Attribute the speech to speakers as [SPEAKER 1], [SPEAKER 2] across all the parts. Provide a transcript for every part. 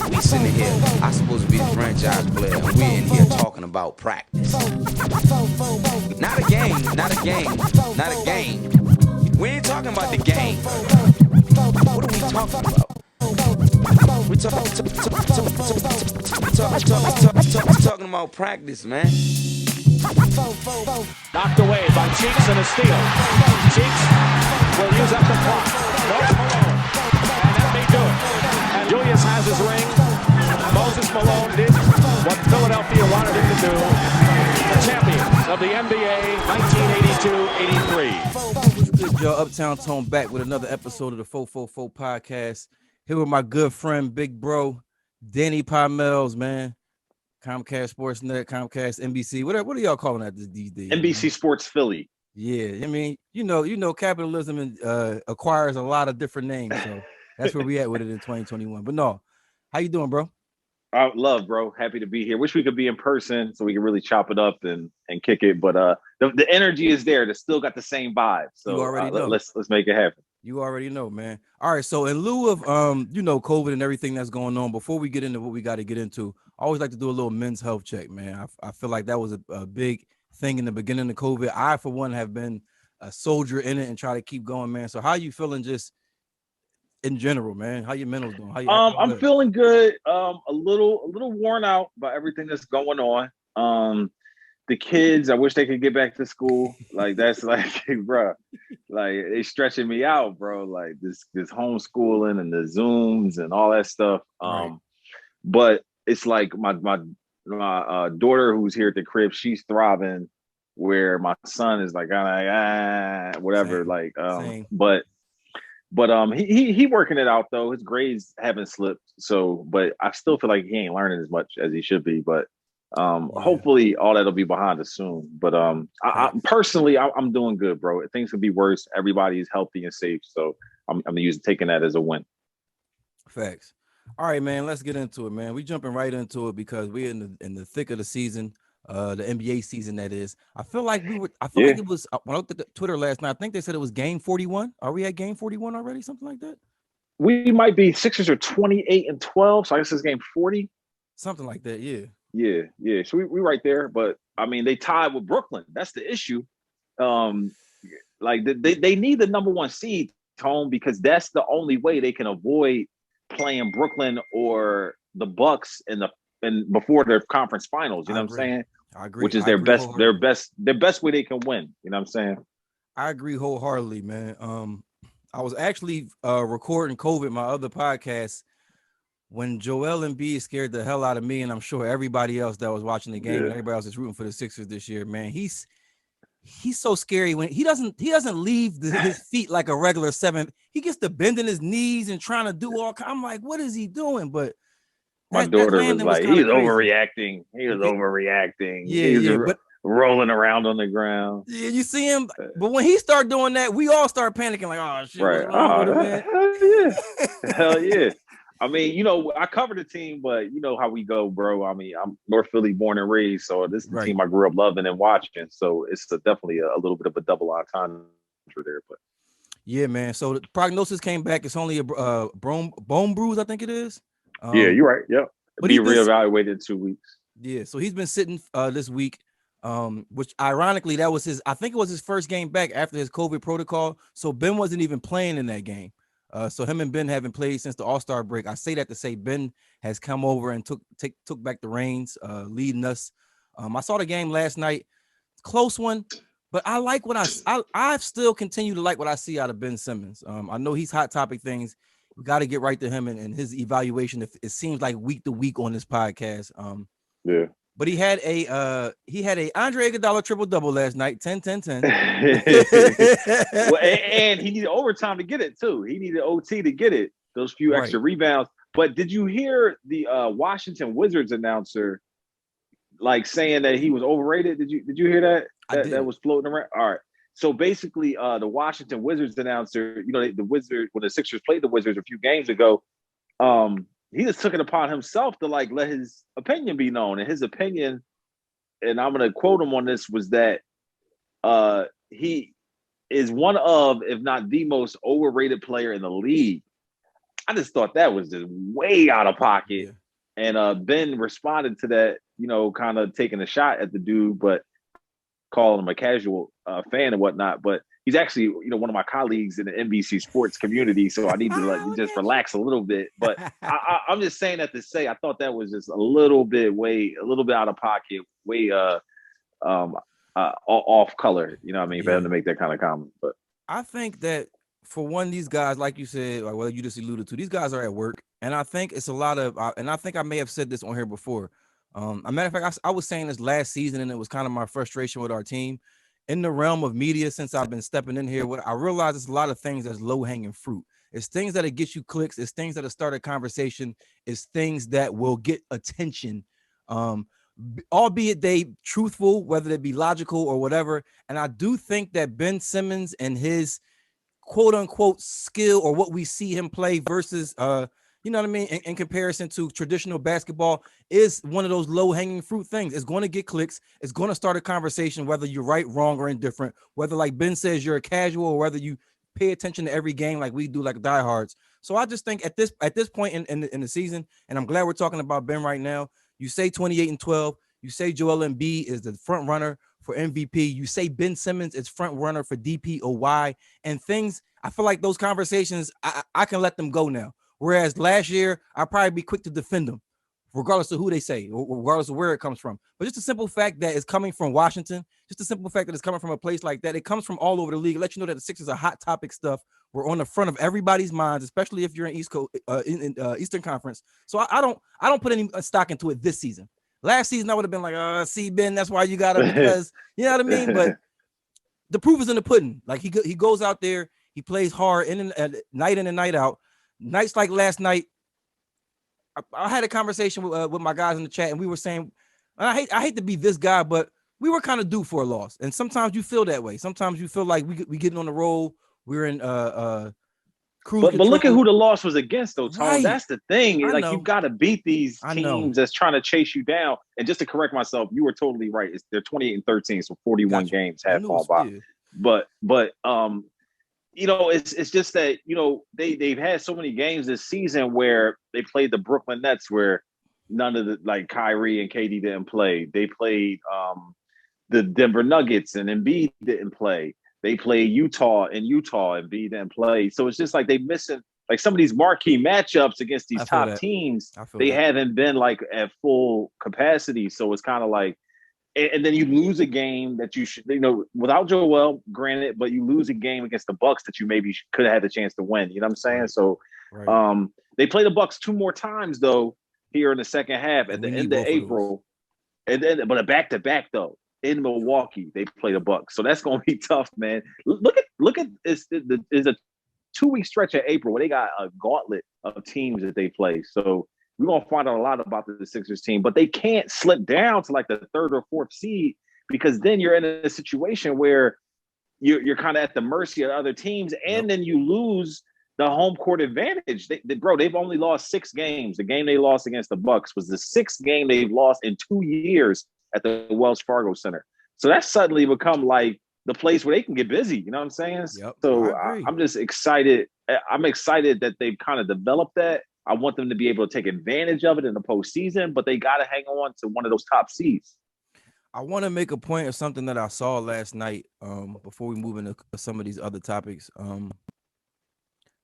[SPEAKER 1] We sitting here, I supposed to be the franchise player, and we in here talking about practice. Not a game, not a game, not a game. We ain't talking about the game. What are we talking about? We talking about practice, man.
[SPEAKER 2] Knocked away by Cheeks and a steal. Cheeks will use up the clock. Goes Malone. And that may do it. And Julius has his ring. Moses Malone did what Philadelphia wanted him to do. The champions of the NBA 1982-83.
[SPEAKER 3] What's good, y'all? Uptown Tone back with another episode of the FoFoFo podcast. Here with my good friend, big bro, Danny Pomels, man. Comcast Sportsnet, Comcast, NBC. What are y'all calling that these days?
[SPEAKER 4] NBC
[SPEAKER 3] man?
[SPEAKER 4] Sports Philly.
[SPEAKER 3] Yeah, I mean, you know, capitalism acquires a lot of different names, so that's where we at with it in 2021. But no, how you doing, bro?
[SPEAKER 4] I love, bro. Happy to be here. Wish we could be in person so we can really chop it up and kick it. But the energy is there. They still got the same vibe. So
[SPEAKER 3] You already know.
[SPEAKER 4] Let's make it happen.
[SPEAKER 3] You already know, man. All right, so in lieu of COVID and everything that's going on, before we get into what we got to get into, I always like to do a little men's health check, man. I feel like that was a big thing in the beginning of COVID. I, for one, have been a soldier in it and try to keep going, man. So how you feeling just in general, man? How your mental's doing?
[SPEAKER 4] I'm feeling good. A little worn out by everything that's going on. The kids, I wish they could get back to school. Like that's like, bro, like they stretching me out, bro. Like this homeschooling and the Zooms and all that stuff.
[SPEAKER 3] Right.
[SPEAKER 4] But it's like my daughter who's here at the crib, she's thriving, where my son is like whatever.
[SPEAKER 3] Same.
[SPEAKER 4] Like
[SPEAKER 3] Same.
[SPEAKER 4] but he working it out though. His grades haven't slipped, so but I still feel like he ain't learning as much as he should be. But hopefully all that'll be behind us soon. But I personally I'm doing good, bro. Things could be worse. Everybody is healthy and safe, so I'm taking that as a win.
[SPEAKER 3] Facts. All right, man. Let's get into it, man. We jumping right into it because we're in the thick of the season, the NBA season. That is. I feel like like it was when I looked at Twitter last night. I think they said it was game 41. Are we at game 41 already? Something like that.
[SPEAKER 4] We might be. Sixers are 28-12, so I guess it's game 40.
[SPEAKER 3] Something like that. Yeah.
[SPEAKER 4] Yeah. So we right there, but I mean they tied with Brooklyn. That's the issue. Like they need the number one seed, Tone, because that's the only way they can avoid playing Brooklyn or the Bucks in before their conference finals. You know what I'm saying?
[SPEAKER 3] I agree.
[SPEAKER 4] Which is their best way they can win. You know what I'm saying?
[SPEAKER 3] I agree wholeheartedly, man. I was actually recording COVID, my other podcast, when Joel Embiid scared the hell out of me, and I'm sure everybody else that was watching the game and everybody else is rooting for the Sixers this year, man. He's so scary when he doesn't leave his feet like a regular seven. He gets to bending his knees and trying to do all. I'm like, what is he doing? But
[SPEAKER 4] my daughter was like, he's overreacting. He was overreacting.
[SPEAKER 3] Yeah,
[SPEAKER 4] but rolling around on the ground.
[SPEAKER 3] Yeah, you see him, but when he start doing that, we all start panicking. Like, oh shit,
[SPEAKER 4] right? Hell yeah. I mean, I cover the team, but you know how we go, bro. I mean, I'm North Philly born and raised, so this is the team I grew up loving and watching. So it's definitely a little bit of a double entendre there. But
[SPEAKER 3] yeah, man. So the prognosis came back. It's only a bone bruise, I think it is.
[SPEAKER 4] Yeah, you're right. Yep. But he reevaluated in 2 weeks.
[SPEAKER 3] Yeah, so he's been sitting this week. Which ironically, I think it was his first game back after his COVID protocol. So Ben wasn't even playing in that game. So him and Ben haven't played since the All-Star break. I say that to say Ben has come over and took back the reins, leading us. I saw the game last night, close one, but I like what I still continue to like what I see out of Ben Simmons. I know he's hot topic things. We got to get right to him and his evaluation. It seems like week to week on this podcast.
[SPEAKER 4] Yeah.
[SPEAKER 3] But he had a Andre Iguodala triple-double last night, 10-10-10.
[SPEAKER 4] Well, and he needed overtime to get it, too. He needed OT to get it, those few extra rebounds. But did you hear the Washington Wizards announcer, like, saying that he was overrated? Did you hear that? That was floating around? All right. So basically, the Washington Wizards announcer, the Wizards, when the Sixers played the Wizards a few games ago, he just took it upon himself to like let his opinion be known. And his opinion, and I'm going to quote him on this, was that he is one of, if not the most overrated player in the league. I just thought that was just way out of pocket.
[SPEAKER 3] Yeah.
[SPEAKER 4] And Ben responded to that, kind of taking a shot at the dude, but calling him a casual fan and whatnot. But he's actually, one of my colleagues in the NBC sports community, so I need to just relax a little bit. But I'm just saying that to say I thought that was just a little bit out of pocket, way off color. You know what I mean? For him to make that kind of comment, but
[SPEAKER 3] I think that for one, these guys, like you said, like well, you just alluded to, these guys are at work, and I think it's a lot of, and I think I may have said this on here before. A matter of fact, I was saying this last season, and it was kind of my frustration with our team in the realm of media since I've been stepping in here. What I realized is a lot of things that's low hanging fruit. It's things that'll get you clicks. It's things that'll start a conversation. It's things that will get attention. Albeit they truthful, whether they be logical or whatever. And I do think that Ben Simmons and his quote unquote skill, or what we see him play versus you know what I mean, in comparison to traditional basketball, is one of those low hanging fruit things. It's going to get clicks. It's going to start a conversation, whether you're right, wrong, or indifferent, whether, like Ben says, you're a casual, or whether you pay attention to every game like we do, like diehards. So I just think at this point in the season, and I'm glad we're talking about Ben right now, you say 28-12, you say Joel Embiid is the front runner for MVP, you say Ben Simmons is front runner for DPOY, and things, I feel like those conversations, I can let them go now. Whereas last year, I'd probably be quick to defend them, regardless of who they say, or regardless of where it comes from. But just the simple fact that it's coming from Washington, just the simple fact that it's coming from a place like that, it comes from all over the league. It lets you know that the Sixers are hot topic stuff. We're on the front of everybody's minds, especially if you're in East Coast, Eastern Conference. So I don't put any stock into it this season. Last season, I would have been like, see, Ben, that's why you got him, because you know what I mean? But the proof is in the pudding. Like he goes out there, he plays hard night in and night out. Nights like last night, I had a conversation with my guys in the chat, and we were saying, I hate to be this guy, but we were kind of due for a loss. And sometimes you feel that way. Sometimes you feel like we getting on the roll. We're in cruise
[SPEAKER 4] but
[SPEAKER 3] control.
[SPEAKER 4] look at who the loss was against, though, Tone.
[SPEAKER 3] Right.
[SPEAKER 4] That's the thing. Like, you got to beat these teams that's trying to chase you down. And just to correct myself, you were totally right. They're 28-13, so 41 games have gone by. But it's just that, they've had so many games this season where they played the Brooklyn Nets, where none of the, like, Kyrie and KD didn't play. They played the Denver Nuggets, and Embiid didn't play. They played Utah, and Embiid didn't play. So it's just like they missing, like, some of these marquee matchups against these top teams. They haven't been, like, at full capacity. So it's kind of like, and then you lose a game that you should, without Joel, granted, but you lose a game against the Bucks that you maybe could have had a chance to win. You know what I'm saying? Right. So they play the Bucks 2 more times, though, here in the second half at the end of April. And then, but a back-to-back, though, in Milwaukee, they play the Bucks. So that's going to be tough, man. Look at it's a 2-week stretch of April where they got a gauntlet of teams that they play. So we're going to find out a lot about the Sixers team, but they can't slip down to like the 3rd or 4th seed, because then you're in a situation where you're kind of at the mercy of other teams, and then you lose the home court advantage. They've only lost 6 games. The game they lost against the Bucks was the 6th game they've lost in 2 years at the Wells Fargo Center. So that's suddenly become like the place where they can get busy. You know what I'm saying?
[SPEAKER 3] Yep,
[SPEAKER 4] so I'm just excited. I'm excited that they've kind of developed that. I want them to be able to take advantage of it in the postseason, but they got to hang on to one of those top seeds.
[SPEAKER 3] I want to make a point of something that I saw last night before we move into some of these other topics.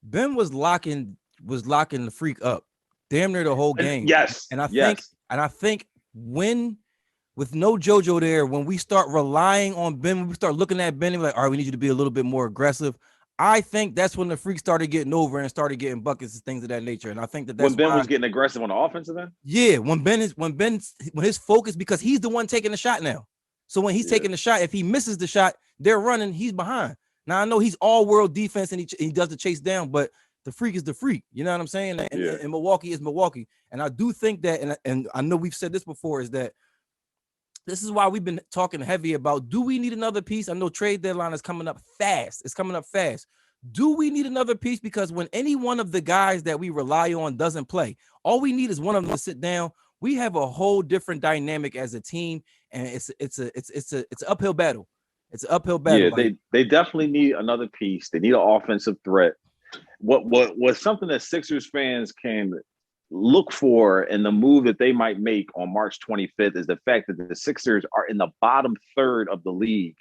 [SPEAKER 3] Ben was locking the freak up damn near the whole game.
[SPEAKER 4] Yes.
[SPEAKER 3] And I think when, with no JoJo there, when we start relying on Ben, when we start looking at Ben and like, all right, we need you to be a little bit more aggressive, I think that's when the freak started getting over and started getting buckets and things of that nature. And I think that's
[SPEAKER 4] when Ben was getting aggressive on the offensive end.
[SPEAKER 3] Yeah, when his focus, because he's the one taking the shot now. So when he's taking the shot, if he misses the shot, they're running, he's behind. Now I know he's all world defense and he does the chase down, but the freak is the freak. You know what I'm saying? And Milwaukee is Milwaukee. And I do think that, and I know we've said this before, is that this is why we've been talking heavy about, do we need another piece? I know trade deadline is coming up fast. It's coming up fast. Do we need another piece? Because when any one of the guys that we rely on doesn't play, all we need is one of them to sit down. We have a whole different dynamic as a team, and it's an uphill battle. It's an uphill battle.
[SPEAKER 4] Yeah, they definitely need another piece. They need an offensive threat. what something that Sixers fans can look for in the move that they might make on March 25th is the fact that the Sixers are in the bottom third of the league.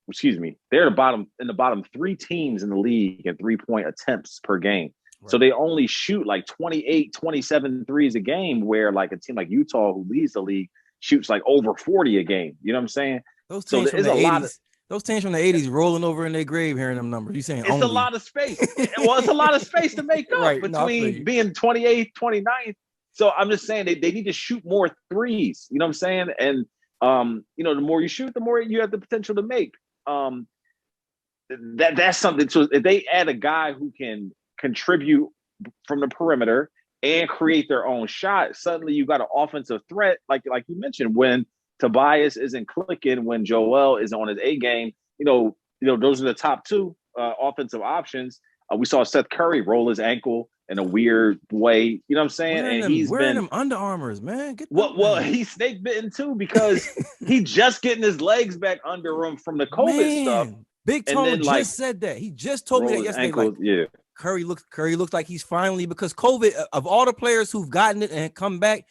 [SPEAKER 4] Excuse me, they're in the bottom 3 teams in the league in 3-point attempts per game. Right. So they only shoot like 28, 27 threes a game, where like a team like Utah, who leads the league, shoots like over 40 a game. You know what I'm saying?
[SPEAKER 3] Those teams from the 80s. Those teams from the 80s rolling over in their grave hearing them numbers. You saying
[SPEAKER 4] it's
[SPEAKER 3] only.
[SPEAKER 4] A lot of space. Well, it's a lot of space to make up right, between being 28th, 29th. So I'm just saying they need to shoot more threes. You know what I'm saying? And the more you shoot, the more you have the potential to make. That's something. So if they add a guy who can contribute from the perimeter and create their own shot, suddenly you got an offensive threat, like you mentioned, when Tobias isn't clicking, when Joel is on his A game, those are the top 2 offensive options. We saw Seth Curry roll his ankle in a weird way. You know what I'm saying?
[SPEAKER 3] He's wearing them Under Armours, man.
[SPEAKER 4] Well, he's snake bitten too because he just getting his legs back under him from the COVID stuff.
[SPEAKER 3] Big Tone just said that. He just told me that yesterday.
[SPEAKER 4] Ankles,
[SPEAKER 3] Curry looks like he's finally, because COVID, of all the players who've gotten it and come back.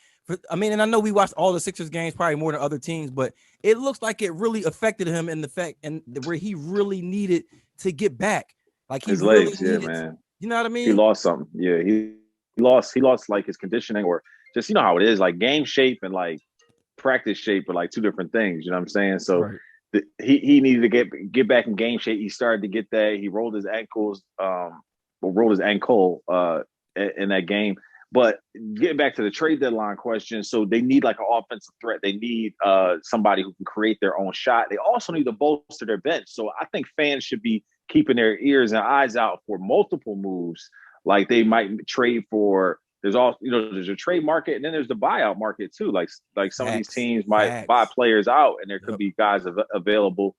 [SPEAKER 3] And I know we watched all the Sixers games, probably more than other teams, but it looks like it really affected him in the fact and where he really needed to get back. Like his legs,
[SPEAKER 4] man.
[SPEAKER 3] You know what I mean?
[SPEAKER 4] He lost something. Yeah, he lost like his conditioning, or just how it is. Like game shape and like practice shape are like 2 different things. You know what I'm saying? So right. He needed to get back in game shape. He started to get that. He rolled his ankle in that game. But getting back to the trade deadline question, so they need like an offensive threat. They need somebody who can create their own shot. They also need to bolster their bench. So I think fans should be keeping their ears and eyes out for multiple moves. Like they might trade for. There's a trade market, and then there's the buyout market too. Like some of these teams might buy players out, and there could be guys available.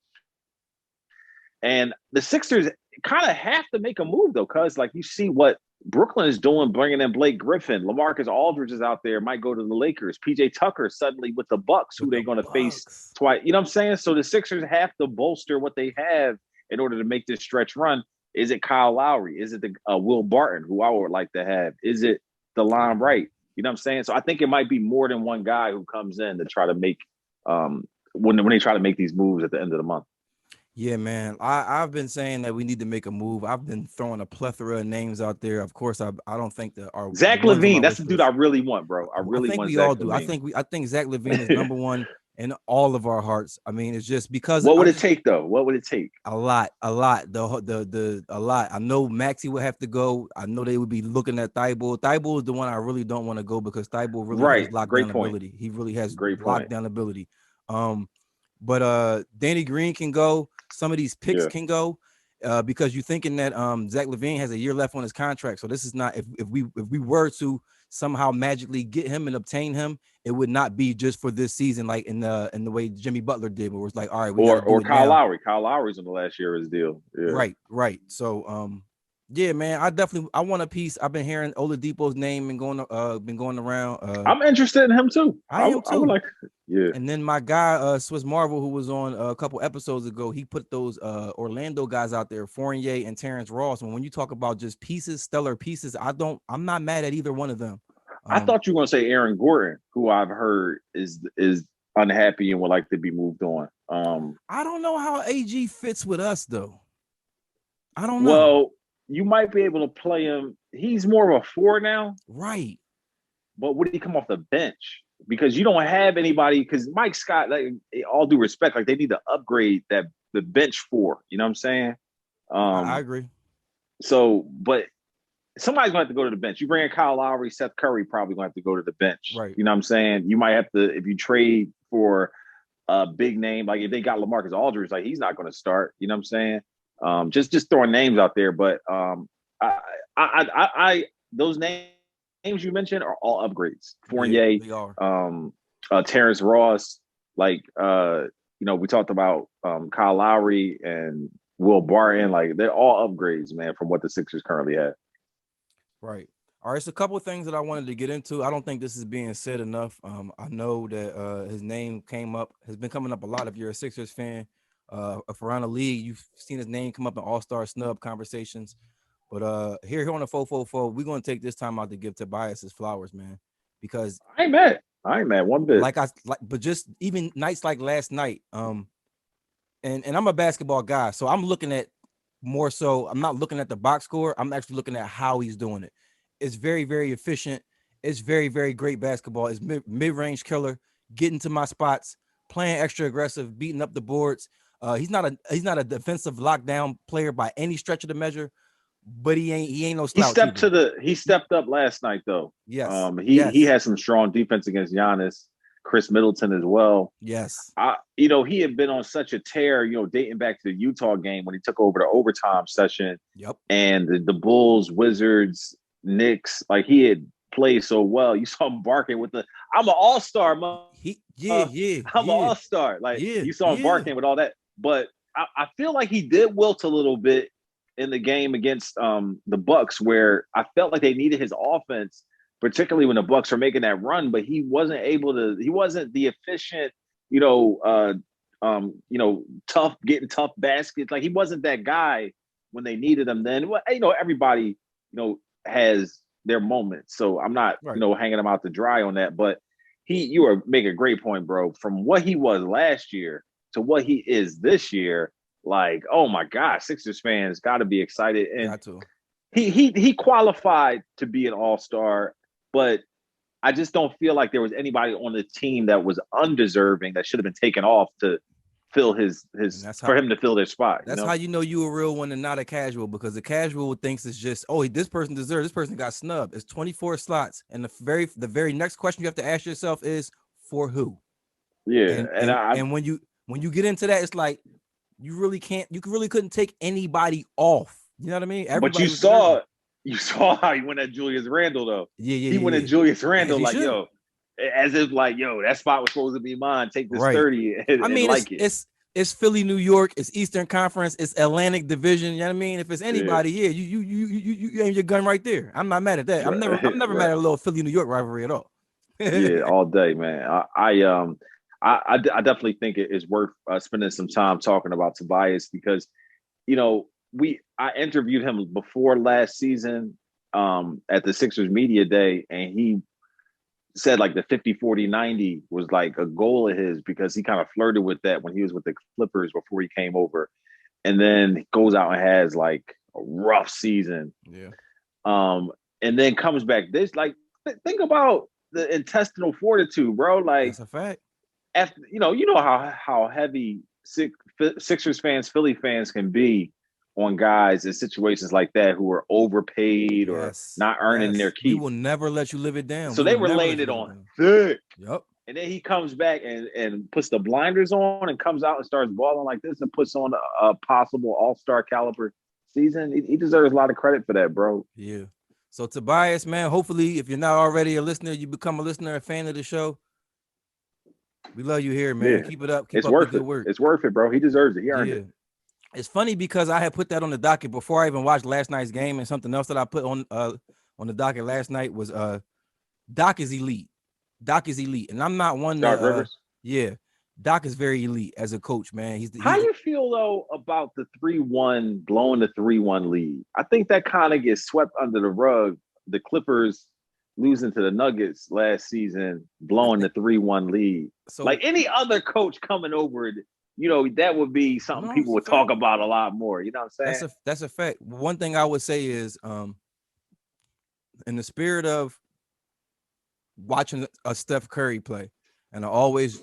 [SPEAKER 4] And the Sixers kind of have to make a move though, because like you see what Brooklyn is doing, bringing in Blake Griffin. LaMarcus Aldridge is out there, might go to the Lakers. PJ Tucker suddenly with the Bucks, who they're going to face twice. You know what I'm saying? So the Sixers have to bolster what they have in order to make this stretch run. Is it Kyle Lowry? Is it the Will Barton, who I would like to have? Is it DeLon Wright? You know what I'm saying? So I think it might be more than one guy who comes in to try to make when they try to make these moves at the end of the month.
[SPEAKER 3] Yeah, man. I've been saying that we need to make a move. I've been throwing a plethora of names out there. Of course, I don't think that our
[SPEAKER 4] Zach LaVine. That's the dude I really want, bro. I think
[SPEAKER 3] we
[SPEAKER 4] all
[SPEAKER 3] do. I think Zach LaVine is number one in all of our hearts. I mean, it's just because.
[SPEAKER 4] What would it take though? What would it take?
[SPEAKER 3] A lot. A lot. I know Maxey would have to go. I know they would be looking at Thibault. Thibault is the one I really don't want to go because Thibault really has lockdown ability. He really has lockdown ability. But Danny Green can go. Some of these picks can go because you're thinking that Zach LaVine has a year left on his contract. So this is not if we were to somehow magically get him and obtain him, it would not be just for this season, like in the way Jimmy Butler did, where it's like, all right,
[SPEAKER 4] or Kyle Lowry. Kyle Lowry's in the last year of his deal. Yeah.
[SPEAKER 3] Right. So yeah, man, I want a piece. I've been hearing Oladipo's name and been going around.
[SPEAKER 4] I'm interested in him too.
[SPEAKER 3] I am too.
[SPEAKER 4] I would like, yeah.
[SPEAKER 3] And then my guy, Swiss Marvel, who was on a couple episodes ago, he put those Orlando guys out there, Fournier and Terrence Ross. And when you talk about just pieces, stellar pieces, I'm not mad at either one of them.
[SPEAKER 4] I thought you were gonna say Aaron Gordon, who I've heard is unhappy and would like to be moved on.
[SPEAKER 3] I don't know how AG fits with us though. I don't know.
[SPEAKER 4] Well, you might be able to play him. He's more of a 4 now.
[SPEAKER 3] Right.
[SPEAKER 4] But would he come off the bench? Because you don't have anybody, because Mike Scott, like all due respect, like they need to upgrade the bench 4. You know what I'm saying?
[SPEAKER 3] I agree.
[SPEAKER 4] So, but somebody's gonna have to go to the bench. You bring in Kyle Lowry, Seth Curry probably gonna have to go to the bench. Right. You know what I'm saying? You might have to, if you trade for a big name, like if they got LaMarcus Aldridge, like he's not gonna start. You know what I'm saying? Just throwing names out there, but I those names you mentioned are all upgrades. Fournier, Terrence Ross, like we talked about Kyle Lowry and Will Barton, like they're all upgrades, man, from what the Sixers currently have.
[SPEAKER 3] Right. All right, so a couple of things that I wanted to get into. I don't think this is being said enough. I know that his name has been coming up a lot if you're a Sixers fan. If around the league, you've seen his name come up in all-star snub conversations. But here on the FoFoFo, we're gonna take this time out to give Tobias his flowers, man, because
[SPEAKER 4] I ain't mad. I ain't mad one bit.
[SPEAKER 3] but just even nights like last night, and I'm a basketball guy, so I'm looking at more so. I'm not looking at the box score. I'm actually looking at how he's doing it. It's very, very efficient. It's very, very great basketball. It's mid-range killer, getting to my spots, playing extra aggressive, beating up the boards. He's not a defensive lockdown player by any stretch of the measure, but he ain't no slouch.
[SPEAKER 4] He stepped up last night though.
[SPEAKER 3] Yes.
[SPEAKER 4] He had some strong defense against Giannis, Chris Middleton as well.
[SPEAKER 3] Yes.
[SPEAKER 4] He had been on such a tear, dating back to the Utah game when he took over the overtime session.
[SPEAKER 3] Yep.
[SPEAKER 4] And the Bulls, Wizards, Knicks, like he had played so well. You saw him barking with I'm an all-star, man. I'm an all-star. Like you saw him barking with all that. But I feel like he did wilt a little bit in the game against the Bucks, where I felt like they needed his offense, particularly when the Bucks are making that run, but he wasn't the efficient, getting tough baskets. Like he wasn't that guy when they needed him then. Well, everybody, has their moments. So I'm not, hanging him out to dry on that, but you are making a great point, bro. From what he was last year to what he is this year, like, oh my God, Sixers fans got to be excited. And he qualified to be an all-star, but I just don't feel like there was anybody on the team that was undeserving that should have been taken off to fill him to fill their spot.
[SPEAKER 3] That's how you know you a real one and not a casual, because the casual thinks it's just, this person deserves, this person got snubbed. It's 24 slots, and the very next question you have to ask yourself is, for who?
[SPEAKER 4] Yeah,
[SPEAKER 3] and when you get into that, it's like you really couldn't take anybody off. You know what I mean?
[SPEAKER 4] But you saw how he went at Julius Randle though. He went at Julius Randle like, yo, as if like, yo, that spot was supposed to be mine. Take this 30.
[SPEAKER 3] It's Philly, New York. It's Eastern Conference. It's Atlantic Division. You know what I mean? If it's anybody, you aim your gun right there. I'm not mad at that. I'm never mad at a little Philly, New York rivalry at all.
[SPEAKER 4] Yeah, all day, man. I definitely think it is worth spending some time talking about Tobias because, I interviewed him before last season at the Sixers Media Day, and he said like the 50-40-90 was like a goal of his because he kind of flirted with that when he was with the Clippers before he came over. And then goes out and has like a rough season.
[SPEAKER 3] Yeah.
[SPEAKER 4] And then comes back. This think about the intestinal fortitude, bro. Like
[SPEAKER 3] that's a fact.
[SPEAKER 4] After, you know how heavy Sixers fans, Philly fans can be on guys in situations like that who are overpaid or not earning their keep.
[SPEAKER 3] We will never let you live it down.
[SPEAKER 4] So they were laying it on thick.
[SPEAKER 3] Yep.
[SPEAKER 4] And then he comes back and puts the blinders on and comes out and starts balling like this and puts on a possible all-star caliber season. He deserves a lot of credit for that, bro.
[SPEAKER 3] Yeah. So Tobias, man, hopefully if you're not already a listener, you become a listener, a fan of the show. We love you here, man. Yeah. Keep it up. Keep up the good work.
[SPEAKER 4] It's worth it, bro. He deserves it. He earned it.
[SPEAKER 3] It's funny because I had put that on the docket before I even watched last night's game, and something else that I put on the docket last night was Doc is elite. Doc is elite, and I'm not one
[SPEAKER 4] Doc Rivers.
[SPEAKER 3] Yeah, Doc is very elite as a coach, man.
[SPEAKER 4] How you feel though about the 3-1 blowing the 3-1 lead? I think that kind of gets swept under the rug. The Clippers losing to the Nuggets last season, blowing the 3-1 lead. So, like any other coach coming over, that would be something people would talk about a lot more. You know what I'm saying?
[SPEAKER 3] That's a fact. One thing I would say is, in the spirit of watching a Steph Curry play, and I always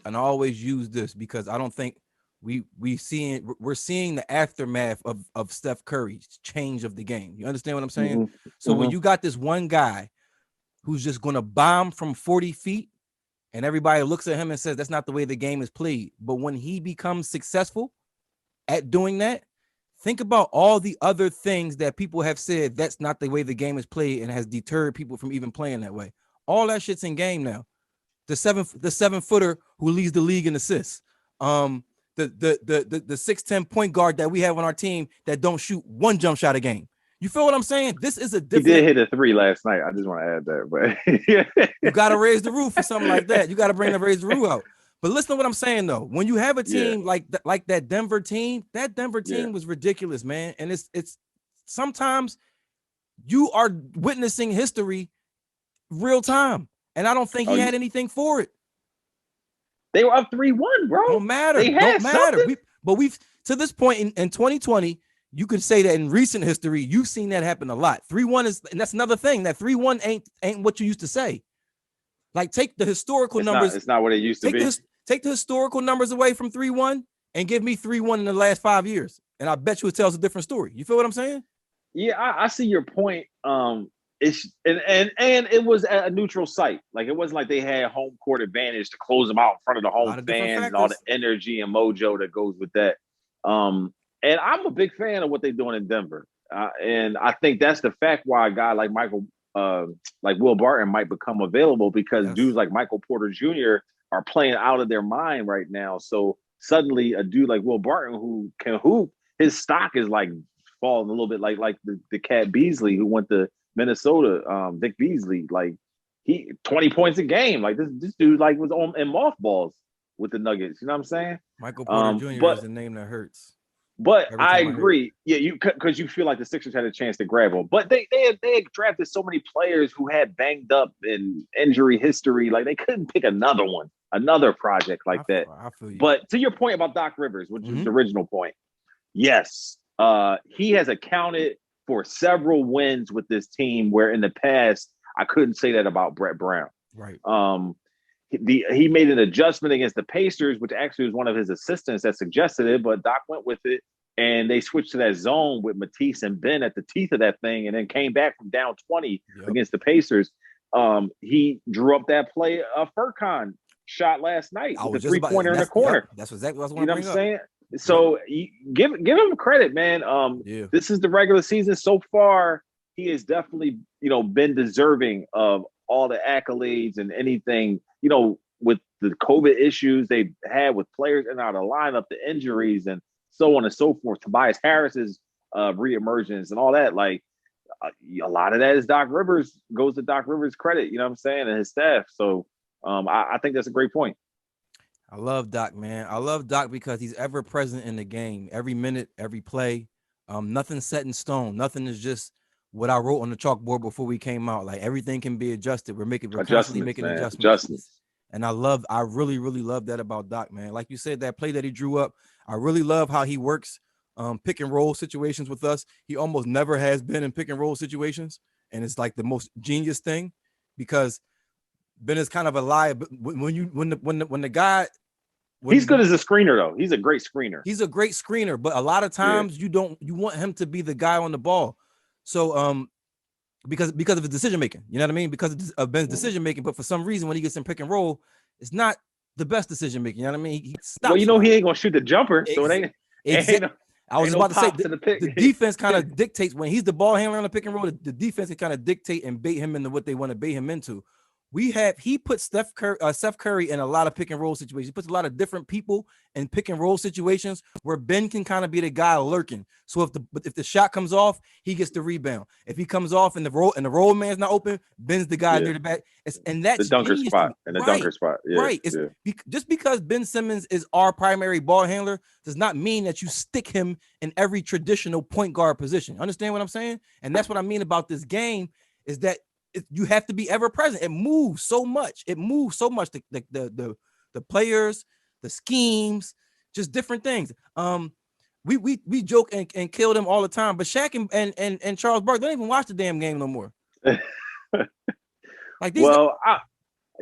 [SPEAKER 3] use this because I don't think we're seeing the aftermath of Steph Curry's change of the game. You understand what I'm saying? Mm-hmm. So when you got this one guy who's just going to bomb from 40 feet, and everybody looks at him and says, that's not the way the game is played. But when he becomes successful at doing that, think about all the other things that people have said that's not the way the game is played and has deterred people from even playing that way. All that shit's in game now. The 7-footer who leads the league in assists. The 6'10" point guard that we have on our team that don't shoot one jump shot a game. You feel what I'm saying? This is a different.
[SPEAKER 4] He did hit a 3 last night. I just want to add that, but
[SPEAKER 3] you got to raise the roof or something like that. You got to raise the roof out. But listen to what I'm saying though. When you have a team like that Denver team, was ridiculous, man. And it's sometimes you are witnessing history real time. And I don't think he had anything for it.
[SPEAKER 4] They were up 3-1, bro.
[SPEAKER 3] Don't matter.
[SPEAKER 4] They had something.
[SPEAKER 3] We've to this point in 2020, you could say that in recent history, you've seen that happen a lot. 3-1 is, and that's another thing. That 3-1 ain't what you used to say. Like, take the historical numbers.
[SPEAKER 4] It's not what it used to be.
[SPEAKER 3] Take the historical numbers away from 3-1 and give me 3-1 in the last 5 years. And I bet you it tells a different story. You feel what I'm saying?
[SPEAKER 4] Yeah, I see your point. It's and it was at a neutral site. Like, it wasn't like they had home court advantage to close them out in front of the home fans and all the energy and mojo that goes with that. And I'm a big fan of what they're doing in Denver. And I think that's the fact why a guy like like Will Barton might become available, because dudes like Michael Porter Jr. are playing out of their mind right now. So suddenly a dude like Will Barton, who can hoop, his stock is like falling a little bit, like the Cat Beasley who went to Minnesota, Vic Beasley. Like, he 20 points a game. Like, this dude like was in mothballs with the Nuggets. You know what I'm saying?
[SPEAKER 3] Michael Porter Jr. is the name that hurts.
[SPEAKER 4] But I agree. Yeah, because you feel like the Sixers had a chance to grab him. But they had drafted so many players who had banged up and injury history. Like, they couldn't pick another project like that.
[SPEAKER 3] I feel you.
[SPEAKER 4] But to your point about Doc Rivers, which is the original point, yes, he has accounted for several wins with this team, where in the past I couldn't say that about Brett Brown.
[SPEAKER 3] Right.
[SPEAKER 4] He made an adjustment against the Pacers, which actually was one of his assistants that suggested it, but Doc went with it, and they switched to that zone with Matisse and Ben at the teeth of that thing, and then came back from down 20 against the Pacers. He drew up that play, Furkan shot last night with the 3-pointer in the corner.
[SPEAKER 3] That's exactly what I was
[SPEAKER 4] you know what I'm saying. So give him credit, man. This is the regular season so far. He has definitely, been deserving of all the accolades and anything, with the COVID issues they've had with players in out of lineup, the injuries, and so on and so forth. Tobias Harris's reemergence and all that. Like, a lot of that is Doc Rivers, goes to Doc Rivers' credit. You know what I'm saying, and his staff. So I think that's a great point.
[SPEAKER 3] I love Doc, man. I love Doc because he's ever present in the game, every minute, every play. Nothing's set in stone. Nothing is just what I wrote on the chalkboard before we came out. Like, everything can be adjusted. We're constantly making adjustments. And I really, really love that about Doc, man. Like you said, that play that he drew up, I really love how he works pick and roll situations with us. He almost never has been in pick and roll situations. And it's like the most genius thing, because Ben is kind of a liar. But when the guy,
[SPEAKER 4] he's good as a screener, though. He's a great screener.
[SPEAKER 3] He's a great screener, but a lot of times you want him to be the guy on the ball. So because of his decision making, you know what I mean? Because of Ben's decision making, but for some reason when he gets in pick and roll, it's not the best decision making. You know what I mean? He stops.
[SPEAKER 4] Well, he ain't gonna shoot the jumper, so it ain't.
[SPEAKER 3] I was about to say the defense kind of dictates when he's the ball handler on the pick and roll. The defense can kind of dictate and bait him into what they want to bait him into. He put Seth Curry in a lot of pick and roll situations. He puts a lot of different people in pick and roll situations where Ben can kind of be the guy lurking. So if the shot comes off, he gets the rebound. If he comes off and the roll man's not open, Ben's the guy near the back. And that's
[SPEAKER 4] the dunker spot and the dunker spot. Yeah,
[SPEAKER 3] right. Just because Ben Simmons is our primary ball handler does not mean that you stick him in every traditional point guard position. Understand what I'm saying? And that's what I mean about this game is that you have to be ever present. It moves so much. The players, the schemes, just different things. We joke and kill them all the time, but Shaq and Charles Barkley don't even watch the damn game no more. Like these.
[SPEAKER 4] Well,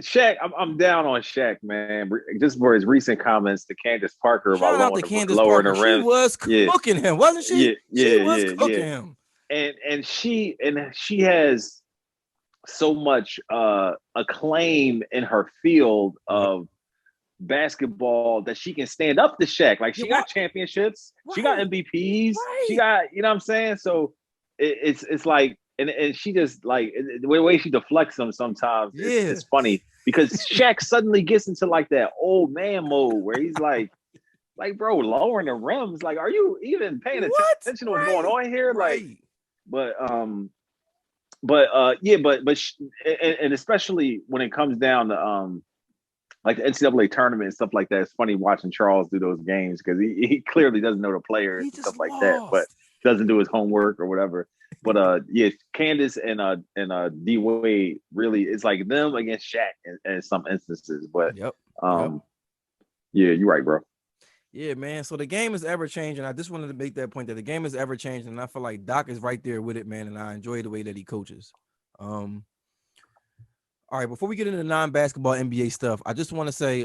[SPEAKER 4] Shaq, I'm down on Shaq, man. Just for his recent comments to Candace Parker about lowering the rim.
[SPEAKER 3] She was cooking him, wasn't she? She was cooking him.
[SPEAKER 4] And she has so much acclaim in her field of basketball that she can stand up to Shaq. Like, she got championships, she got MVPs, she got, you know what I'm saying? So it's like, and she just like the way she deflects them sometimes. It's funny because Shaq suddenly gets into like that old man mode where he's like, bro, lowering the rims. Like, are you even paying attention to what's going on here? Like, but especially when it comes down to like the NCAA tournament and stuff like that. It's funny watching Charles do those games because he clearly doesn't know the players and stuff like that. doesn't do his homework or whatever. But yeah, Candace and D Wade really, it's like them against Shaq in some instances. But
[SPEAKER 3] Yep.
[SPEAKER 4] Yeah, you're right, bro.
[SPEAKER 3] Yeah, man. So the game is ever changing. I just wanted to make that point that the game is ever changing, and I feel like Doc is right there with it, man. And I enjoy the way that he coaches. All right, before we get into the non-basketball NBA stuff, I just want to say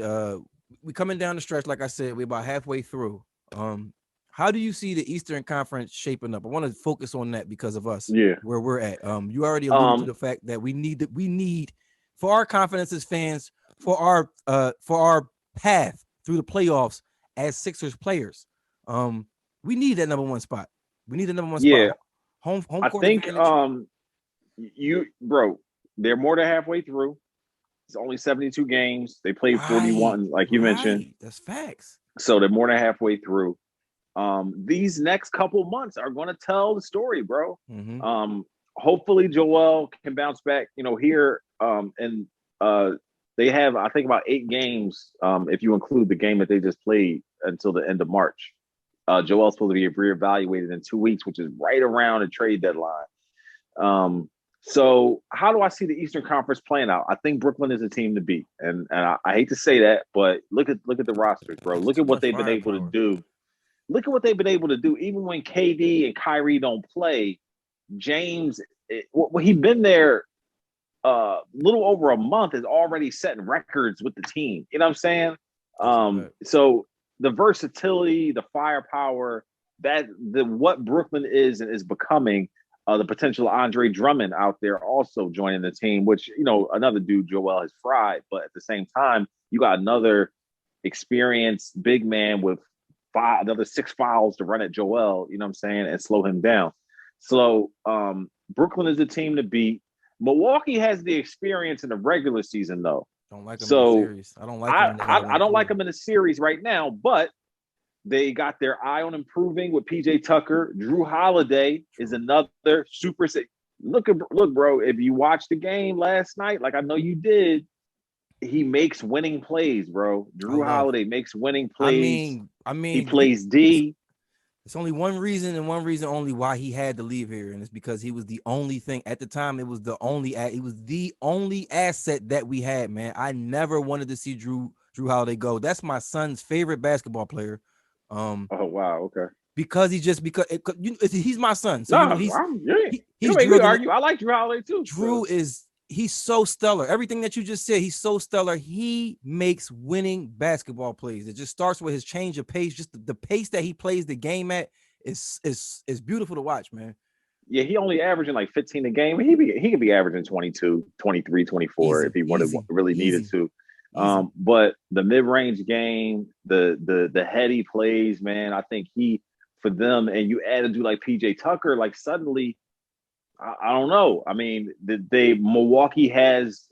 [SPEAKER 3] we coming down the stretch. Like I said, we're about halfway through. How do you see the Eastern Conference shaping up? I want to focus on that because of us, where we're at. You already alluded to the fact that we need for our confidence as fans, for our path through the playoffs as Sixers players. We need that number one spot. We need the number one spot. Home
[SPEAKER 4] I
[SPEAKER 3] court
[SPEAKER 4] think
[SPEAKER 3] advantage.
[SPEAKER 4] bro, they're more than halfway through. It's only 72 games. They played 41, like you mentioned.
[SPEAKER 3] That's facts.
[SPEAKER 4] So they're more than halfway through. These next couple months are going to tell the story, bro.
[SPEAKER 3] Mm-hmm.
[SPEAKER 4] Hopefully Joel can bounce back, here. And they have, I think, about 8 games, if you include the game that they just played until the end of March. Joel's supposed to be reevaluated in 2 weeks, which is right around the trade deadline. So how do I see the Eastern Conference playing out? I think Brooklyn is a team to beat. And I hate to say that, but look at the rosters, bro. Look at what they've been able to do. Look at what they've been able to do. Even when KD and Kyrie don't play, James, he's been there a little over a month, is already setting records with the team. You know what I'm saying? So the versatility, the firepower, what Brooklyn is and is becoming, the potential Andre Drummond out there also joining the team, which, another dude Joel has fried, but at the same time, you got another experienced big man with another 6 fouls to run at Joel, you know what I'm saying, and slow him down. So Brooklyn is the team to beat. Milwaukee has the experience in the regular season, though.
[SPEAKER 3] Don't like them in the series. I don't like them.
[SPEAKER 4] I don't like them in the series right now, but they got their eye on improving with PJ Tucker. Drew Holiday is another super. Look, bro. If you watched the game last night, like I know you did, he makes winning plays, bro. Drew Holiday makes winning plays. I mean, he plays D.
[SPEAKER 3] It's only one reason and one reason only why he had to leave here, and it's because he was the only thing at the time. It was the only asset that we had, man. I never wanted to see Drew Holiday go. That's my son's favorite basketball player.
[SPEAKER 4] Oh wow, okay.
[SPEAKER 3] Because he's my son, so he's
[SPEAKER 4] we argue. I like Drew Holiday too.
[SPEAKER 3] Drew he's so stellar. Everything that you just said, he's so stellar. He makes winning basketball plays. It just starts with his change of pace. Just the pace that he plays the game at is beautiful to watch, man.
[SPEAKER 4] Yeah, he only averaging like 15 a game. He could be averaging 22, 23, 24 if he needed to. But the mid-range game, the heady plays, man, I think for them, and you add a dude like PJ Tucker, like suddenly, I don't know. I mean, Milwaukee has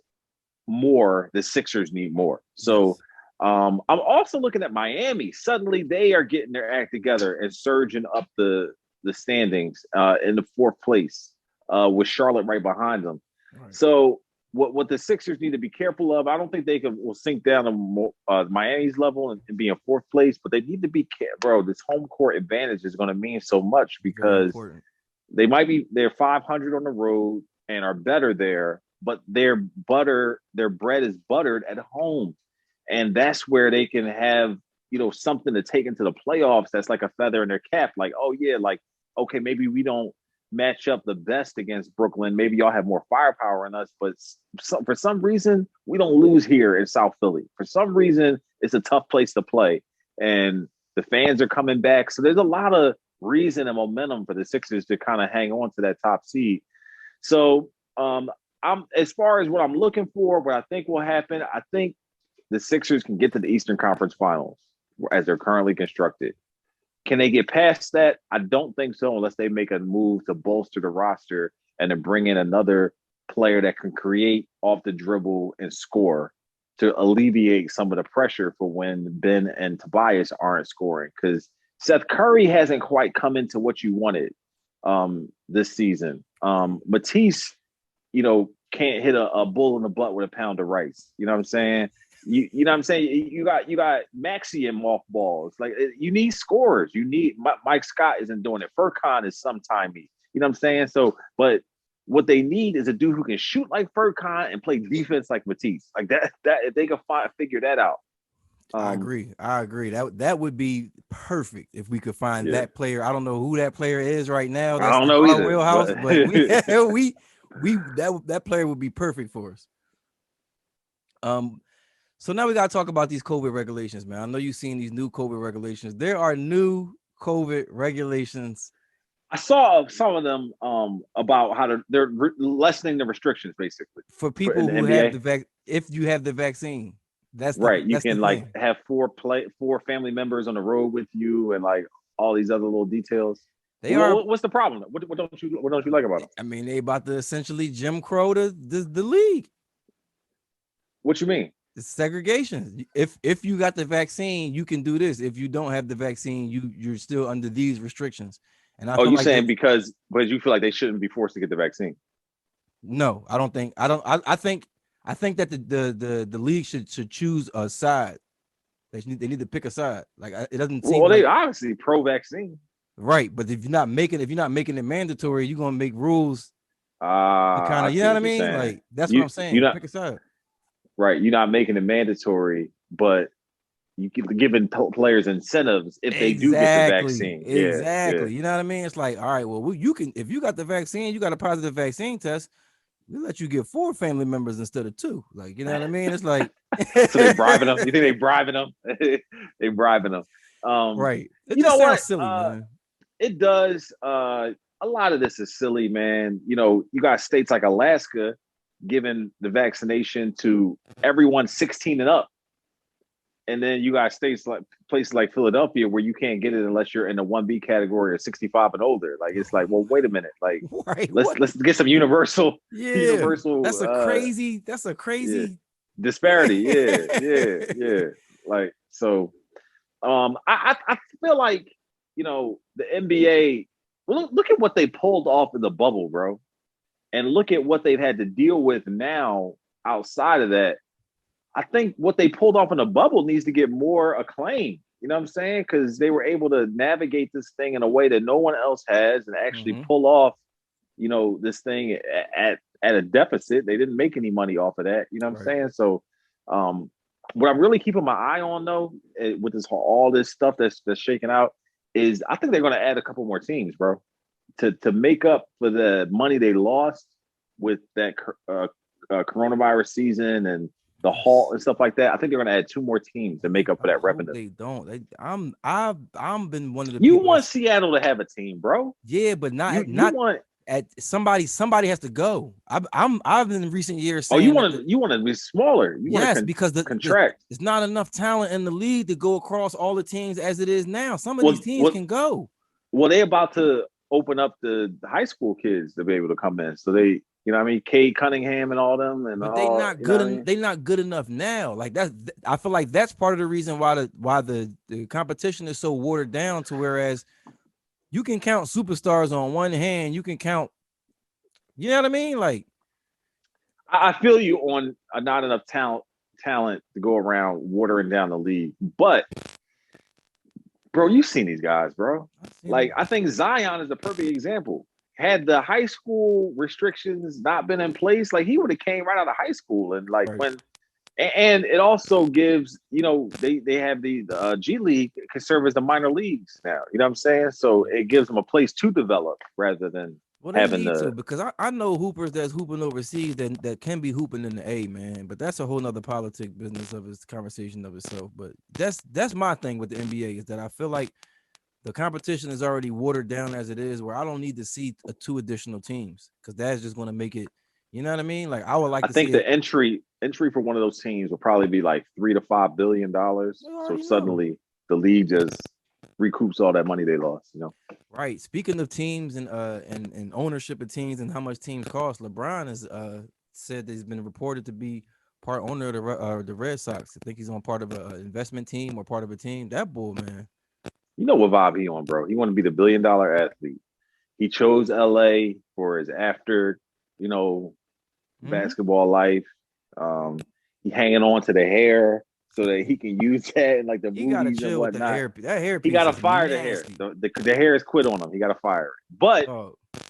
[SPEAKER 4] more. The Sixers need more. So I'm also looking at Miami. Suddenly, they are getting their act together and surging up the standings in the 4th place with Charlotte right behind them. Right. So what the Sixers need to be careful of, I don't think they will sink down to Miami's level and be in 4th place, but they need to be bro. This home court advantage is going to mean so much because they're 500 on the road and are better there, but their bread is buttered at home. And that's where they can have, something to take into the playoffs. That's like a feather in their cap. Like, oh yeah, like, okay, maybe we don't match up the best against Brooklyn. Maybe y'all have more firepower in us, but for some reason we don't lose here in South Philly. For some reason, it's a tough place to play and the fans are coming back. So there's a lot of reason and momentum for the Sixers to kind of hang on to that top seed. So I'm as far as what I'm looking for, what I think will happen, I think the Sixers can get to the Eastern Conference Finals as they're currently constructed. Can they get past that? I don't think so, unless they make a move to bolster the roster and to bring in another player that can create off the dribble and score to alleviate some of the pressure for when Ben and Tobias aren't scoring. Because Seth Curry hasn't quite come into what you wanted this season. Matisse, can't hit a bull in the butt with a pound of rice. You know what I'm saying? You know what I'm saying? You got Maxi and mothballs. Like you need scorers. You need Mike Scott isn't doing it. Furkan is sometimey. You know what I'm saying? So, but what they need is a dude who can shoot like Furkan and play defense like Matisse. Like that if they can figure that out.
[SPEAKER 3] I agree. That would be perfect if we could find that player. I don't know who that player is right now. That's
[SPEAKER 4] I don't know
[SPEAKER 3] our
[SPEAKER 4] either.
[SPEAKER 3] wheelhouse, but that player would be perfect for us. So now we gotta talk about these COVID regulations, man. I know you've seen these new COVID regulations. There are new COVID regulations.
[SPEAKER 4] I saw some of them about how they're lessening the restrictions basically
[SPEAKER 3] for people who have if you have the vaccine. That's
[SPEAKER 4] right. You can like have four family members on the road with you and like all these other little details. What's the problem? What don't you like about them?
[SPEAKER 3] I mean, they about to essentially Jim Crow the league.
[SPEAKER 4] What you mean?
[SPEAKER 3] It's segregation. If you got the vaccine, you can do this. If you don't have the vaccine, you're still under these restrictions. And I
[SPEAKER 4] you saying because you feel like they shouldn't be forced to get the vaccine?
[SPEAKER 3] No, I don't think. I think that the league should choose a side. They need to pick a side. Like it doesn't seem.
[SPEAKER 4] Well, they obviously pro-vaccine,
[SPEAKER 3] right? But if you're not making it mandatory, you're gonna make rules. Kind of, you know what I mean? Like that's what I'm saying. Pick a side.
[SPEAKER 4] Right, you're not making it mandatory, but you giving players incentives if they do get the vaccine.
[SPEAKER 3] Exactly. You know what I mean? It's like, all right, well, you can if you got the vaccine, you got a positive vaccine test. We let you get 4 family members instead of 2. Like, you know what I mean? It's like
[SPEAKER 4] so they bribing them. You think they bribing them? They bribing them.
[SPEAKER 3] Right.
[SPEAKER 4] You know what? Silly, man. It does. A lot of this is silly, man. You know, you got states like Alaska giving the vaccination to everyone 16 and up. And then you got states like places like Philadelphia where you can't get it unless you're in the 1B category or 65 and older. Like it's like, well, wait a minute. Like let's get some universal.
[SPEAKER 3] That's a crazy
[SPEAKER 4] disparity. Yeah. Like so, I feel like the NBA. Well, look at what they pulled off in the bubble, bro, and look at what they've had to deal with now outside of that. I think what they pulled off in the bubble needs to get more acclaim. You know what I'm saying? Because they were able to navigate this thing in a way that no one else has and actually pull off, this thing at a deficit. They didn't make any money off of that. You know what I'm saying? So what I'm really keeping my eye on, though, with all this stuff that's shaking out, is I think they're going to add a couple more teams, bro, to make up for the money they lost with that coronavirus season and the halt and stuff like that. I think they're going to add 2 more teams to make up for that revenue.
[SPEAKER 3] They don't. I've been one of the.
[SPEAKER 4] You want Seattle to have a team, bro?
[SPEAKER 3] Yeah, but not at somebody has to go. I've in recent years saying.
[SPEAKER 4] You want to be smaller?
[SPEAKER 3] Because the contract. There's not enough talent in the league to go across all the teams as it is now. Some of these teams can go.
[SPEAKER 4] Well, they're about to open up the high school kids to be able to come in, so they. You know what I mean? Cade Cunningham and all them, and
[SPEAKER 3] but they not good. They not good enough now. Like that's. I feel like that's part of the reason why the competition is so watered down. To whereas you can count superstars on one hand, you can count. You know what I mean? Like
[SPEAKER 4] I feel you on not enough talent to go around watering down the league, but. Bro, you've seen these guys, bro. Like I think Zion is a perfect example. Had the high school restrictions not been in place, like he would have came right out of high school. And like and it also gives, they have the G League can serve as the minor leagues now. You know what I'm saying? So it gives them a place to develop rather than having
[SPEAKER 3] because I know hoopers that's hooping overseas that can be hooping in the A, man. But that's a whole nother politic business of its conversation of itself. But that's my thing with the NBA is that I feel like the competition is already watered down as it is, where I don't need to see 2 additional teams because that's just going to make it. You know what I mean? Like I would like. I
[SPEAKER 4] think the entry for one of those teams will probably be like $3 to $5 billion. So suddenly the league just recoups all that money they lost.
[SPEAKER 3] Right. Speaking of teams and ownership of teams and how much teams cost, LeBron has said that he's been reported to be part owner of the Red Sox. I think he's on part of an investment team or part of a team. That bull, man.
[SPEAKER 4] You know what vibe he on, bro? He want to be the $1 billion athlete. He chose LA for his after, basketball life. He hanging on to the hair so that he can use that in like the
[SPEAKER 3] You gotta
[SPEAKER 4] movies and
[SPEAKER 3] chill with the
[SPEAKER 4] whatnot.
[SPEAKER 3] hair. That hair
[SPEAKER 4] He
[SPEAKER 3] piece
[SPEAKER 4] got to
[SPEAKER 3] is
[SPEAKER 4] fire the hair.
[SPEAKER 3] nasty.
[SPEAKER 4] The hair is quit on him. He got to fire it. But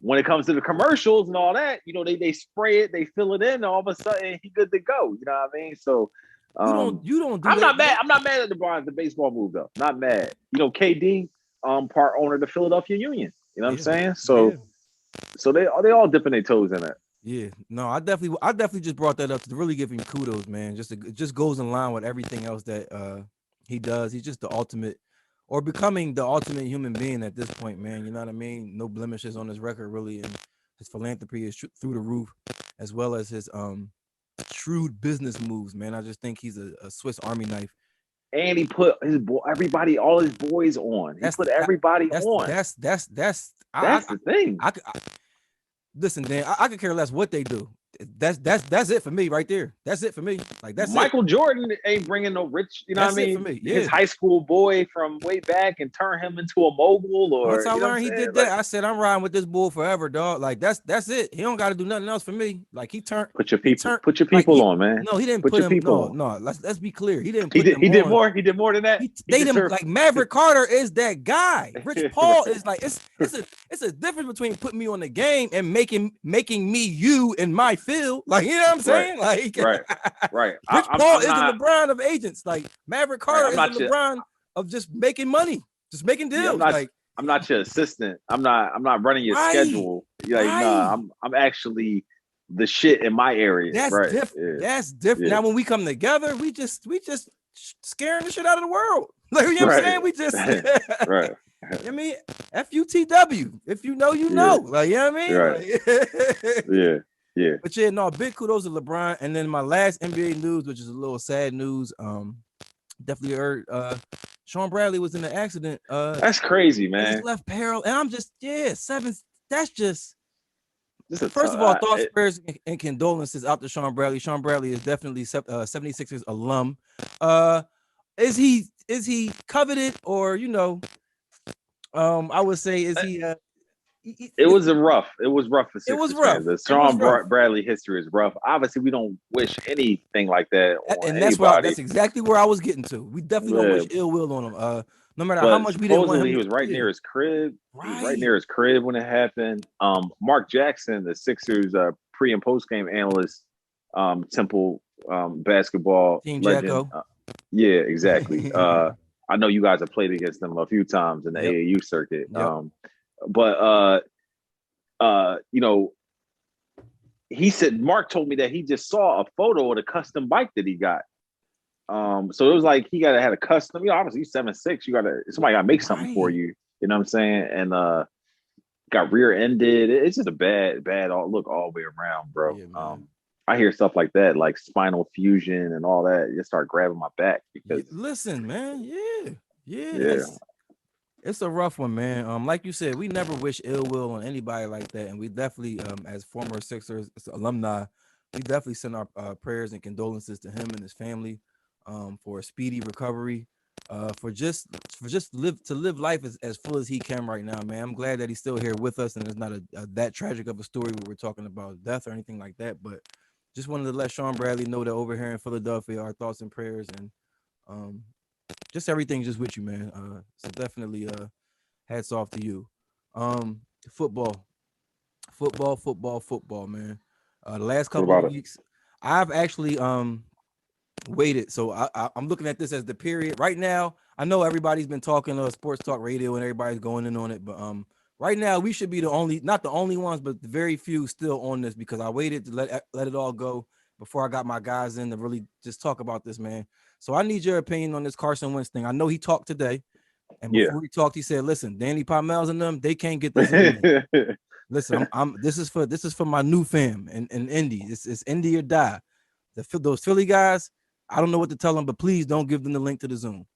[SPEAKER 4] when it comes to the commercials and all that, you know, they spray it, they fill it in, and all of a sudden he good to go. You know what I mean? So
[SPEAKER 3] you don't do
[SPEAKER 4] I'm
[SPEAKER 3] that.
[SPEAKER 4] not mad. I'm not mad at LeBron's the baseball move though. Not mad. You know, KD, part owner of the Philadelphia Union. You know what I'm saying? So they all dipping their toes in it.
[SPEAKER 3] Yeah, no, I definitely just brought that up to really give him kudos, man. It just goes in line with everything else that he does. He's just the ultimate, or becoming the ultimate human being at this point, man. You know what I mean? No blemishes on his record, really, and his philanthropy is through the roof, as well as his shrewd business moves, man. I just think he's a Swiss Army knife.
[SPEAKER 4] And he put all his boys on. He put everybody on.
[SPEAKER 3] That's
[SPEAKER 4] the thing.
[SPEAKER 3] Listen, Dan, I could care less what they do. That's it for me right there. That's it for me. Like that's
[SPEAKER 4] Michael Jordan ain't bringing no rich, you know
[SPEAKER 3] that's
[SPEAKER 4] what I mean?
[SPEAKER 3] For me. Yeah.
[SPEAKER 4] His high school boy from way back and turn him into a mogul. Or
[SPEAKER 3] once I learned he did that, I said I'm riding with this bull forever, dog. Like that's it. He don't got to do nothing else for me. Like he turned.
[SPEAKER 4] Put your people on, man.
[SPEAKER 3] No, he didn't put him. No. Let's be clear. He didn't.
[SPEAKER 4] He did more. He did more than that.
[SPEAKER 3] Like Maverick Carter is that guy. Rich Paul is like it's a difference between putting me on the game and making me you in my field. Like you know what I'm saying?
[SPEAKER 4] Right. Right.
[SPEAKER 3] Rich Paul is the LeBron of agents. Like Maverick Carter is the LeBron of just making money, just making deals.
[SPEAKER 4] I'm not your assistant. I'm not running your schedule. Nah, I'm actually the shit in my area.
[SPEAKER 3] That's different. Yeah. That's different. Yeah. Now when we come together, we just scaring the shit out of the world. Like you know what I'm saying? We just
[SPEAKER 4] right.
[SPEAKER 3] I mean, FUTW. If you know, you know. Like you know what I mean?
[SPEAKER 4] Right.
[SPEAKER 3] Like, yeah. But yeah, no, big kudos to LeBron. And then my last NBA news, which is a little sad news. Definitely heard Sean Bradley was in an accident.
[SPEAKER 4] That's crazy, man.
[SPEAKER 3] His left parallel. And I'm just, 7. That's just first of all, thoughts, prayers, and condolences out to Sean Bradley. Sean Bradley is definitely 76ers alum. Is he coveted, or I would say, is he
[SPEAKER 4] it was rough for Sixers.
[SPEAKER 3] It was rough.
[SPEAKER 4] The Sean Bradley history is rough. Obviously, we don't wish anything like that on
[SPEAKER 3] and that's exactly where I was getting to. We definitely don't wish ill will on him. No matter how much we didn't want him.
[SPEAKER 4] He was right near his crib. Right. He was right near his crib when it happened. Mark Jackson, the Sixers pre and post game analyst, Temple basketball
[SPEAKER 3] Team
[SPEAKER 4] legend.
[SPEAKER 3] Jacko.
[SPEAKER 4] Yeah, exactly. I know you guys have played against them a few times in the AAU circuit.
[SPEAKER 3] Yep.
[SPEAKER 4] But he said Mark told me that he just saw a photo of the custom bike that he got. So it was like he had a custom. Obviously you're 7'6", somebody gotta make something for you. You know what I'm saying? And got rear-ended. It's just a bad look all the way around, bro.
[SPEAKER 3] Yeah,
[SPEAKER 4] I hear stuff like that, like spinal fusion and all that. You start grabbing my back because
[SPEAKER 3] listen, man. Yeah. It's a rough one, man. Like you said, we never wish ill will on anybody like that, and we definitely, as former Sixers alumni, we definitely send our prayers and condolences to him and his family, for a speedy recovery, for just live life as full as he can right now, man. I'm glad that he's still here with us, and it's not that tragic of a story where we're talking about death or anything like that. But just wanted to let Sean Bradley know that over here in Philadelphia, our thoughts and prayers, and just everything just with you, man. So definitely hats off to you. Football, man. The last couple of weeks, I've actually waited. So I'm looking at this as the period right now. I know everybody's been talking sports talk radio and everybody's going in on it, but right now we should be not the only ones, but the very few still on this, because I waited to let it all go before I got my guys in to really just talk about this, man. So I need your opinion on this Carson Wentz thing. I know he talked today, and before he talked, he said, "Listen, Danny Parmells and them, they can't get this in me. Listen, this is for my new fam in Indy. It's Indy or die. Those Philly guys, I don't know what to tell them, but please don't give them the link to the Zoom."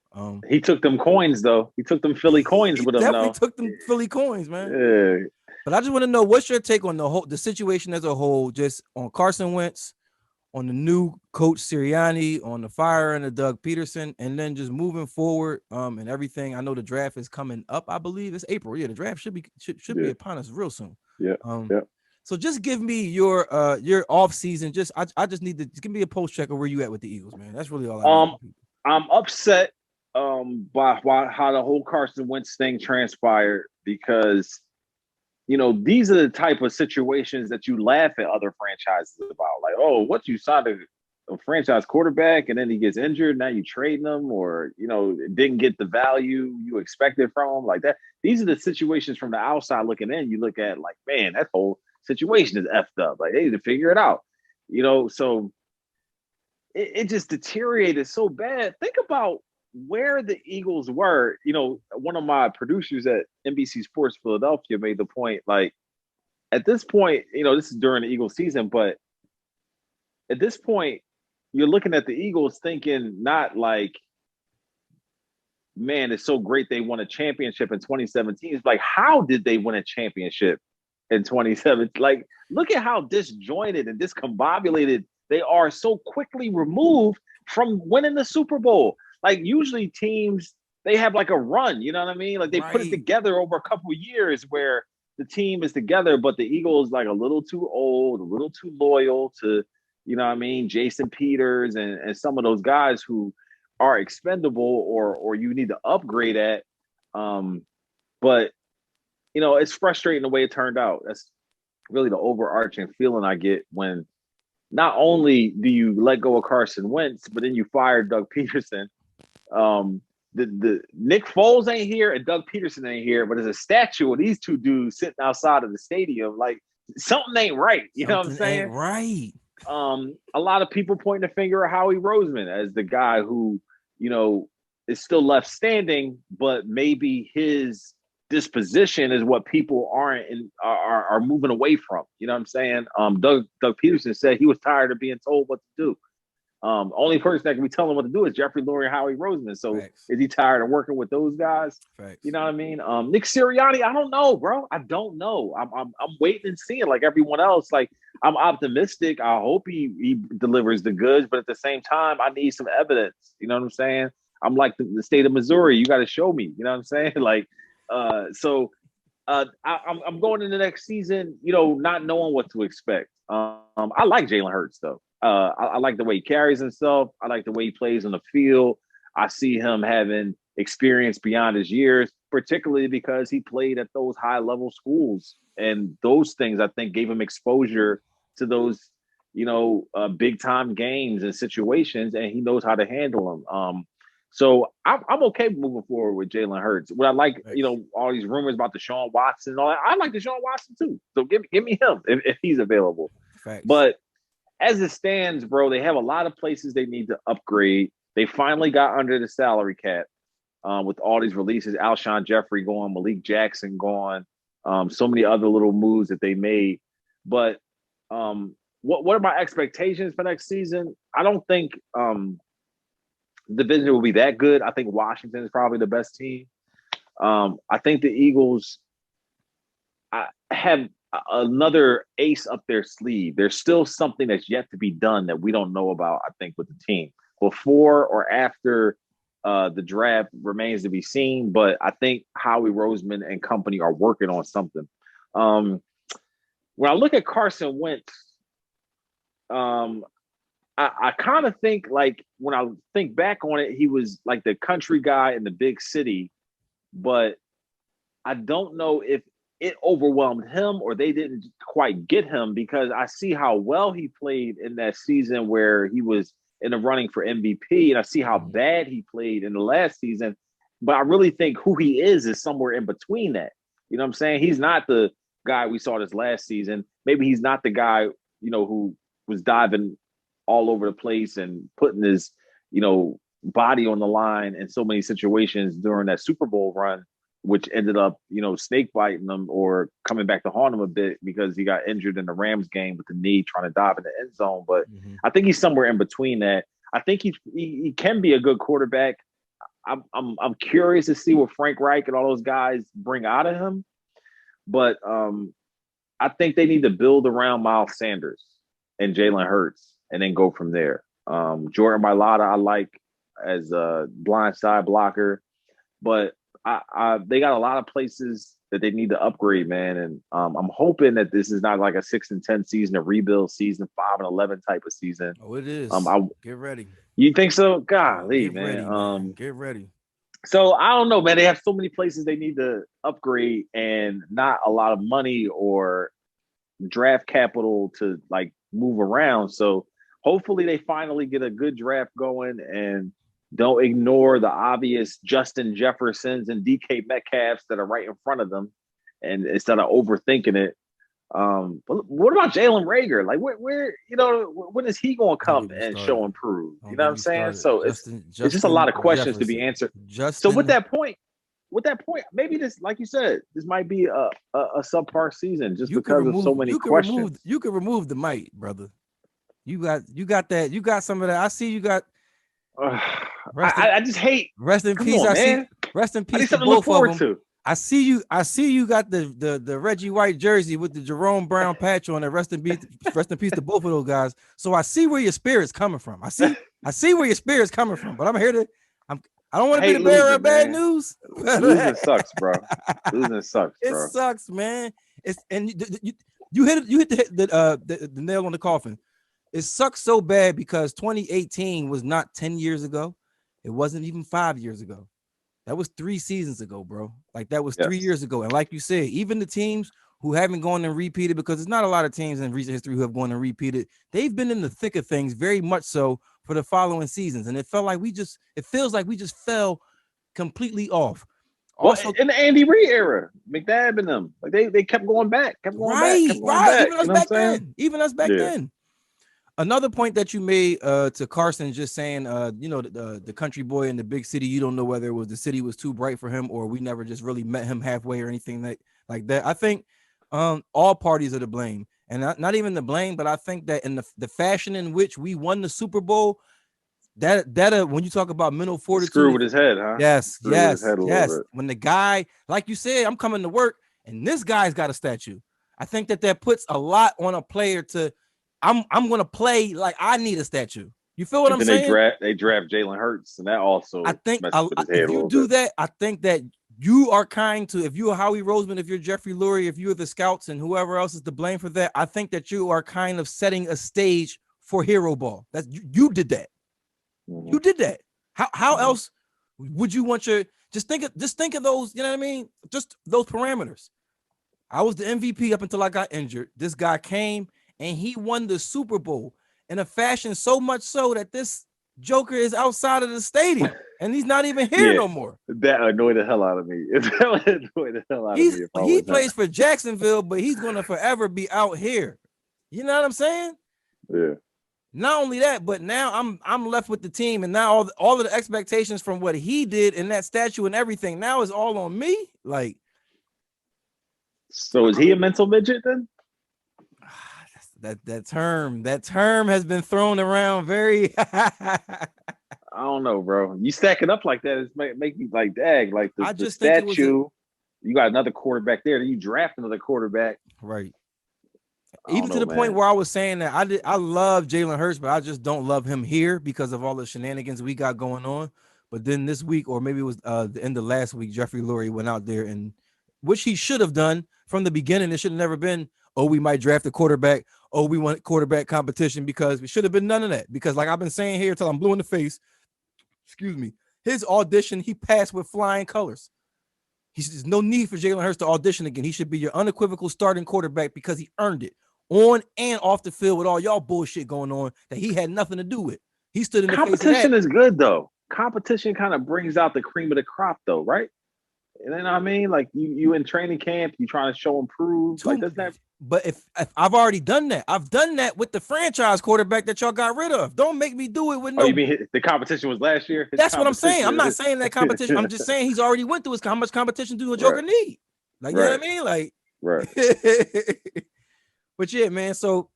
[SPEAKER 4] He took them coins though. He took them Philly coins with him.
[SPEAKER 3] Definitely took them Philly coins, man.
[SPEAKER 4] Yeah.
[SPEAKER 3] But I just want to know, what's your take on the situation as a whole, just on Carson Wentz, on the new coach Sirianni, on the firing of Doug Peterson, and then just moving forward, and everything. I know the draft is coming up. I believe it's April. Yeah, the draft should be upon us real soon.
[SPEAKER 4] Yeah.
[SPEAKER 3] So just give me your off season. I just need to give me a post check of where you at with the Eagles, man. That's really all I need.
[SPEAKER 4] I'm upset by how the whole Carson Wentz thing transpired because these are the type of situations that you laugh at other franchises about. Like, oh, what, you signed a franchise quarterback and then he gets injured, now you trading him, or didn't get the value you expected from him, like that. These are the situations from the outside looking in. You look at like, man, that whole situation is effed up. Like, they need to figure it out. So it just deteriorated so bad. Think about where the Eagles were. One of my producers at NBC Sports Philadelphia made the point, like, at this point, this is during the Eagles season, but at this point, you're looking at the Eagles thinking not like, man, it's so great they won a championship in 2017. It's like, how did they win a championship in 2017? Like, look at how disjointed and discombobulated they are so quickly removed from winning the Super Bowl. Like, usually teams, they have like a run, you know what I mean? Like, they put it together over a couple of years where the team is together, but the Eagles like a little too old, a little too loyal to, Jason Peters and some of those guys who are expendable or you need to upgrade at. But it's frustrating the way it turned out. That's really the overarching feeling I get when not only do you let go of Carson Wentz, but then you fire Doug Peterson. The Nick Foles ain't here and Doug Peterson ain't here, but there's a statue of these two dudes sitting outside of the stadium. Like, something ain't right. You know what I'm saying?
[SPEAKER 3] Ain't right.
[SPEAKER 4] A lot of people pointing the finger at Howie Roseman as the guy who, is still left standing, but maybe his disposition is what people are moving away from. You know what I'm saying? Doug Peterson said he was tired of being told what to do. Only person that can be telling what to do is Jeffrey Lurie and Howie Roseman. So
[SPEAKER 3] Facts.
[SPEAKER 4] Is he tired of working with those guys?
[SPEAKER 3] Facts.
[SPEAKER 4] You know what I mean? Nick Sirianni, I don't know, bro. I don't know. I'm waiting and seeing like everyone else. Like, I'm optimistic. I hope he delivers the goods, but at the same time, I need some evidence. You know what I'm saying? I'm like the state of Missouri. You got to show me. You know what I'm saying? Like, I'm going into the next season, not knowing what to expect. I like Jalen Hurts though. I like the way he carries himself. I like the way he plays on the field. I see him having experience beyond his years, particularly because he played at those high-level schools. And those things, I think, gave him exposure to those, big-time games and situations, and he knows how to handle them. So I'm okay moving forward with Jalen Hurts. What I like, all these rumors about Deshaun Watson and all that, I like Deshaun Watson too. So give me him if he's available.
[SPEAKER 3] Facts.
[SPEAKER 4] But as it stands, bro, they have a lot of places they need to upgrade. They finally got under the salary cap with all these releases. Alshon Jeffrey gone, Malik Jackson gone, so many other little moves that they made. But what are my expectations for next season? I don't think the division will be that good. I think Washington is probably the best team. I think the Eagles have another ace up their sleeve. There's still something that's yet to be done that we don't know about, I think, with the team. Before or after the draft remains to be seen, but I think Howie Roseman and company are working on something. When I look at Carson Wentz, I kind of think, like, when I think back on it, he was like the country guy in the big city, but I don't know if it overwhelmed him or they didn't quite get him, because I see how well he played in that season where he was in the running for MVP, and I see how bad he played in the last season. But I really think who he is somewhere in between that. You know what I'm saying? He's not the guy we saw this last season. Maybe he's not the guy, who was diving all over the place and putting his, body on the line in so many situations during that Super Bowl run, which ended up, snake biting him or coming back to haunt him a bit because he got injured in the Rams game with the knee trying to dive in the end zone. But I think he's somewhere in between that. I think he can be a good quarterback. I'm curious to see what Frank Reich and all those guys bring out of him. But I think they need to build around Miles Sanders and Jalen Hurts and then go from there. Jordan Mailata, I like as a blind side blocker, but they got a lot of places that they need to upgrade, man. And I'm hoping that this is not like a 6-10 season, a rebuild season, 5-11 type of season.
[SPEAKER 3] Oh, it is. Get ready.
[SPEAKER 4] You think so? Golly,
[SPEAKER 3] Get
[SPEAKER 4] man.
[SPEAKER 3] ready, man. Get ready.
[SPEAKER 4] So I don't know, man. They have so many places they need to upgrade, and not a lot of money or draft capital to like move around. So hopefully they finally get a good draft going and don't ignore the obvious Justin Jeffersons and DK Metcalfs that are right in front of them, and instead of overthinking it. But what about Jalen Reagor? Like, where when is he going to come and show improve? You know what I'm saying? So it's just a lot of questions to be answered. So with that point, maybe this, like you said, this might be a subpar season just because of so many questions.
[SPEAKER 3] You can remove the might, brother. You got that. You got some of that. I see you got.
[SPEAKER 4] I just hate.
[SPEAKER 3] Rest in peace. Rest in peace to both of them. I see you got the Reggie White jersey with the Jerome Brown patch on it. Rest in peace to both of those guys. So I see where your spirit's coming from. I see where your spirit's coming from. But I'm here to. I don't want to be the bearer of bad news.
[SPEAKER 4] Losing sucks, bro. Losing sucks, bro.
[SPEAKER 3] It sucks, man. You hit the nail on the coffin. It sucks so bad because 2018 was not 10 years ago. It wasn't even 5 years ago. That was 3 seasons ago, bro. Like that was 3 years ago. And like you said, even the teams who haven't gone and repeated, because there's not a lot of teams in recent history who have gone and repeated, they've been in the thick of things very much so for the following seasons. And it feels like we just fell completely off.
[SPEAKER 4] Also, in the Andy Reid era, McNabb and them, like they kept going back, kept going back.
[SPEAKER 3] Even us back then. Another point that you made to Carson, just saying, the country boy in the big city, you don't know whether it was the city was too bright for him or we never just really met him halfway or anything like that. I think all parties are to blame, and not even the blame, but I think that in the fashion in which we won the Super Bowl, that when you talk about mental fortitude,
[SPEAKER 4] screw with his head, huh?
[SPEAKER 3] Yes. When the guy, like you said, I'm coming to work, and this guy's got a statue. I think that puts a lot on a player to. I'm gonna play like I need a statue. You feel what I'm saying?
[SPEAKER 4] They draft Jalen Hurts, and that also
[SPEAKER 3] I think if you do that, I think that you are kind to, if you're Howie Roseman, if you're Jeffrey Lurie, if you're the scouts and whoever else is to blame for that, I think that you are kind of setting a stage for hero ball. That's you did that. Mm-hmm. You did that. How else would you want your just think of those, you know what I mean? Just those parameters. I was the MVP up until I got injured. This guy came and he won the Super Bowl in a fashion so much so that this Joker is outside of the stadium and he's not even here no more.
[SPEAKER 4] That annoyed the hell out of me.
[SPEAKER 3] He plays for Jacksonville, but he's going to forever be out here. You know what I'm saying?
[SPEAKER 4] Yeah.
[SPEAKER 3] Not only that, but now I'm left with the team, and now all of the expectations from what he did in that statue and everything now is all on me. Like,
[SPEAKER 4] so is he a mental midget then?
[SPEAKER 3] That term has been thrown around very.
[SPEAKER 4] I don't know, bro. You stack it up like that, it's make me like dag. Like the statue, you got another quarterback there, then you draft another quarterback,
[SPEAKER 3] right? Even to the point where I was saying that I love Jalen Hurts, but I just don't love him here because of all the shenanigans we got going on. But then this week, or maybe it was the end of last week, Jeffrey Lurie went out there, and which he should have done from the beginning. It should have never been, oh, we might draft a quarterback. Oh, we want quarterback competition, because we should have been none of that. Because like I've been saying here till I'm blue in the face, excuse me, his audition, he passed with flying colors. There's no need for Jalen Hurts to audition again. He should be your unequivocal starting quarterback because he earned it on and off the field with all y'all bullshit going on that he had nothing to do with. He stood in the face of that.
[SPEAKER 4] Competition is good though. Competition kind of brings out the cream of the crop though, right? You know what I mean? Like you in training camp, you trying to show improve. Like doesn't that?
[SPEAKER 3] But if I've already done that, I've done that with the franchise quarterback that y'all got rid of. Don't make me do it with no.
[SPEAKER 4] Oh, you mean the competition was last year?
[SPEAKER 3] That's what I'm saying. I'm not saying that competition. I'm just saying he's already went through his. How much competition do a Joker need? Like, you know what I mean? Like,
[SPEAKER 4] right.
[SPEAKER 3] But yeah, man. So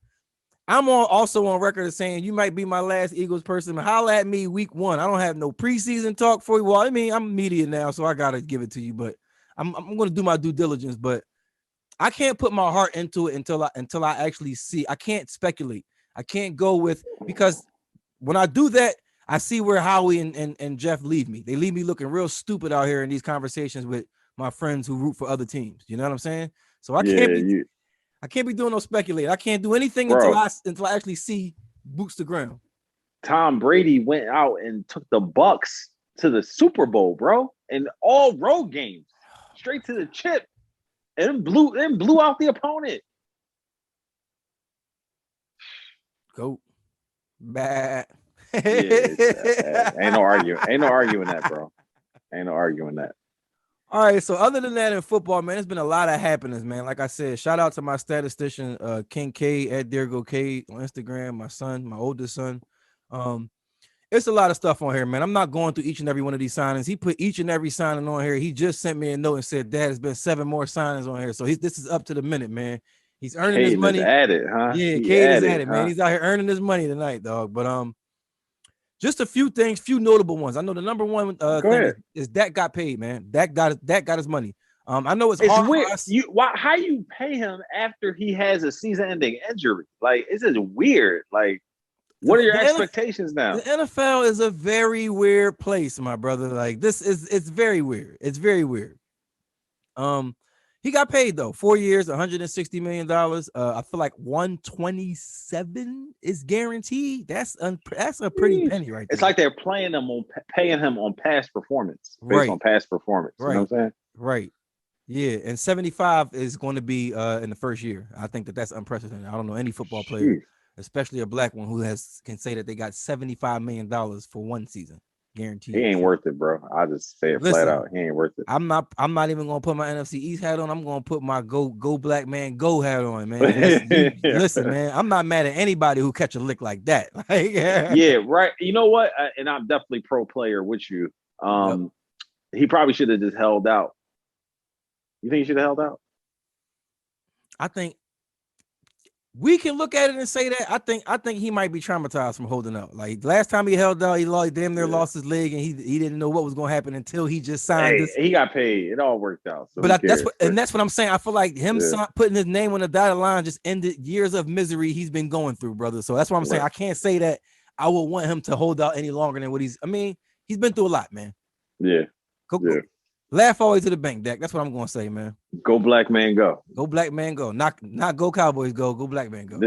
[SPEAKER 3] I'm also on record as saying you might be my last Eagles person. Holla at me week 1. I don't have no preseason talk for you. Well, I mean, I'm media now, so I gotta give it to you. But I'm gonna do my due diligence. But I can't put my heart into it until I actually see. I can't speculate. I can't go with, because when I do that, I see where Howie and Jeff leave me. They leave me looking real stupid out here in these conversations with my friends who root for other teams. You know what I'm saying? So I can't be doing no speculating. I can't do anything until I actually see boots to ground.
[SPEAKER 4] Tom Brady went out and took the Bucks to the Super Bowl, bro, and all road games, straight to the chip, and blew out the opponent.
[SPEAKER 3] Go bad.
[SPEAKER 4] Ain't no arguing that, bro. Ain't no arguing that.
[SPEAKER 3] All right, so other than that in football, man, there's been a lot of happenings, man. Like I said, shout out to my statistician, King K at Dergo K on Instagram, my son, my oldest son. It's a lot of stuff on here, man. I'm not going through each and every one of these signings. He put each and every signing on here. He just sent me a note and said, Dad, there's been 7 more signings on here. So this is up to the minute, man. He's earning his money.
[SPEAKER 4] Added, huh?
[SPEAKER 3] Yeah, Cade is at it, man. He's out here earning his money tonight, dog. But just a few things, few notable ones. I know the number one thing is Dak got paid, man. Dak got his money. I know it's hard
[SPEAKER 4] weird.
[SPEAKER 3] for us.
[SPEAKER 4] How you pay him after he has a season-ending injury? Like, it's just weird. Like, what are your expectations now?
[SPEAKER 3] The NFL is a very weird place, my brother. Like, it's very weird. It's very weird. He got paid though, 4 years, $160 million. I feel like 127 is guaranteed. That's a pretty penny right there.
[SPEAKER 4] It's like they're paying him on past performance, based on past performance. You know what I'm saying?
[SPEAKER 3] Right. Yeah, and 75 is going to be in the first year. I think that's unprecedented. I don't know any football player, especially a black one, who can say that they got $75 million for one season. Guaranteed.
[SPEAKER 4] He ain't worth it, bro. I just say it flat out. He ain't worth it.
[SPEAKER 3] I'm not even gonna put my NFC East hat on. I'm gonna put my go black man go hat on, man. Listen, man, I'm not mad at anybody who catch a lick like that.
[SPEAKER 4] Yeah, right. You know what? And I'm definitely pro player with you. He probably should have just held out. You think he should have held out?
[SPEAKER 3] I think we can look at it and say that. I think he might be traumatized from holding out. Like last time he held out, he damn near lost his leg, and he didn't know what was going to happen until he just signed this.
[SPEAKER 4] He got paid. It all worked out. So
[SPEAKER 3] but that's what I'm saying. I feel like him putting his name on the dotted line just ended years of misery he's been going through, brother. So that's what I'm saying. I can't say that I would want him to hold out any longer than what he's been through a lot, man.
[SPEAKER 4] Yeah.
[SPEAKER 3] Go. Laugh all the way to the bank, Dak. That's what I'm going to say, man.
[SPEAKER 4] Go black man, go.
[SPEAKER 3] Go black man, go. Not go Cowboys, go. Go black man, go.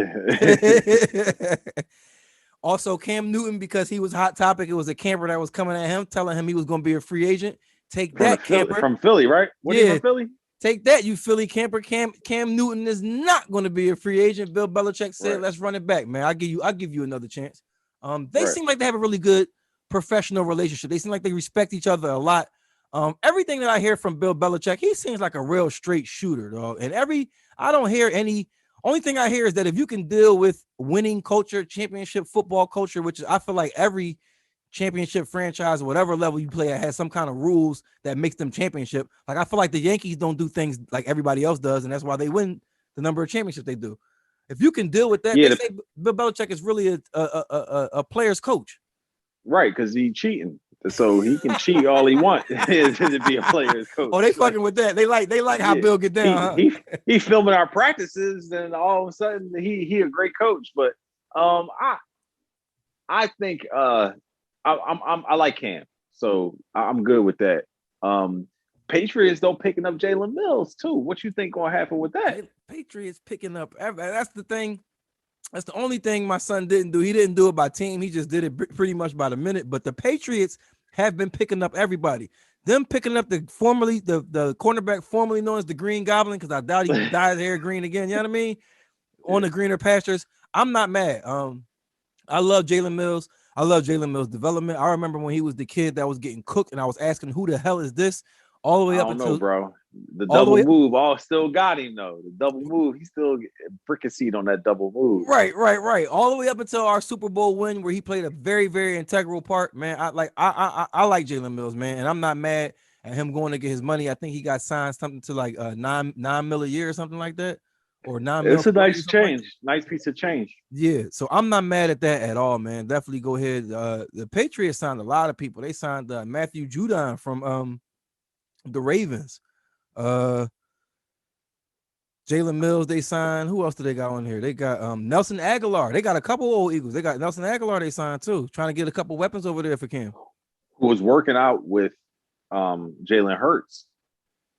[SPEAKER 3] Also, Cam Newton, because he was hot topic. It was a camper that was coming at him, telling him he was going to be a free agent. Take that, camper.
[SPEAKER 4] From Philly, right? From Philly?
[SPEAKER 3] Take that, you Philly camper. Cam Newton is not going to be a free agent. Bill Belichick said, let's run it back, man. I'll give you another chance. They seem like they have a really good professional relationship. They seem like they respect each other a lot. Everything that I hear from Bill Belichick, he seems like a real straight shooter, dog. And I don't hear only thing I hear is that if you can deal with winning culture, championship football culture, which is, I feel like every championship franchise, whatever level you play at, has some kind of rules that makes them championship. Like, I feel like the Yankees don't do things like everybody else does, and that's why they win the number of championships they do. If you can deal with that, they say Bill Belichick is really a player's coach.
[SPEAKER 4] Right, because he's cheating. So he can cheat all he wants to be a player's coach.
[SPEAKER 3] Oh, they fucking with that. They like how Bill get down.
[SPEAKER 4] He filming our practices, and all of a sudden he a great coach. But I think I like Cam, so I'm good with that. Patriots though picking up Jalen Mills too. What you think gonna happen with that?
[SPEAKER 3] Patriots picking up. That's the thing. That's the only thing my son didn't do. He didn't do it by team. He just did it pretty much by the minute. But the Patriots have been picking up everybody. Them picking up the cornerback formerly known as the Green Goblin, because I doubt he can dye his hair green again. You know what I mean? On the greener pastures. I'm not mad. I love Jalen Mills. I love Jalen Mills' development. I remember when he was the kid that was getting cooked, and I was asking, who the hell is this? All the way up until
[SPEAKER 4] bro. The double move still got him though. The double move, he still fricasseed on that double move.
[SPEAKER 3] Right. All the way up until our Super Bowl win, where he played a very, very integral part. Man, I like Jalen Mills, man, and I'm not mad at him going to get his money. I think he got signed something to like $9 million a year or something like that, or $9 million.
[SPEAKER 4] It's a nice change, nice piece of change.
[SPEAKER 3] Yeah, so I'm not mad at that at all, man. Definitely go ahead. The Patriots signed a lot of people. They signed Matthew Judon from the Ravens. Jalen Mills, they signed. Who else do they got on here? They got Nelson Aguilar. They got a couple old Eagles. They got Nelson Aguilar they signed too, trying to get a couple weapons over there for Cam.
[SPEAKER 4] Who was working out with Jalen Hurts.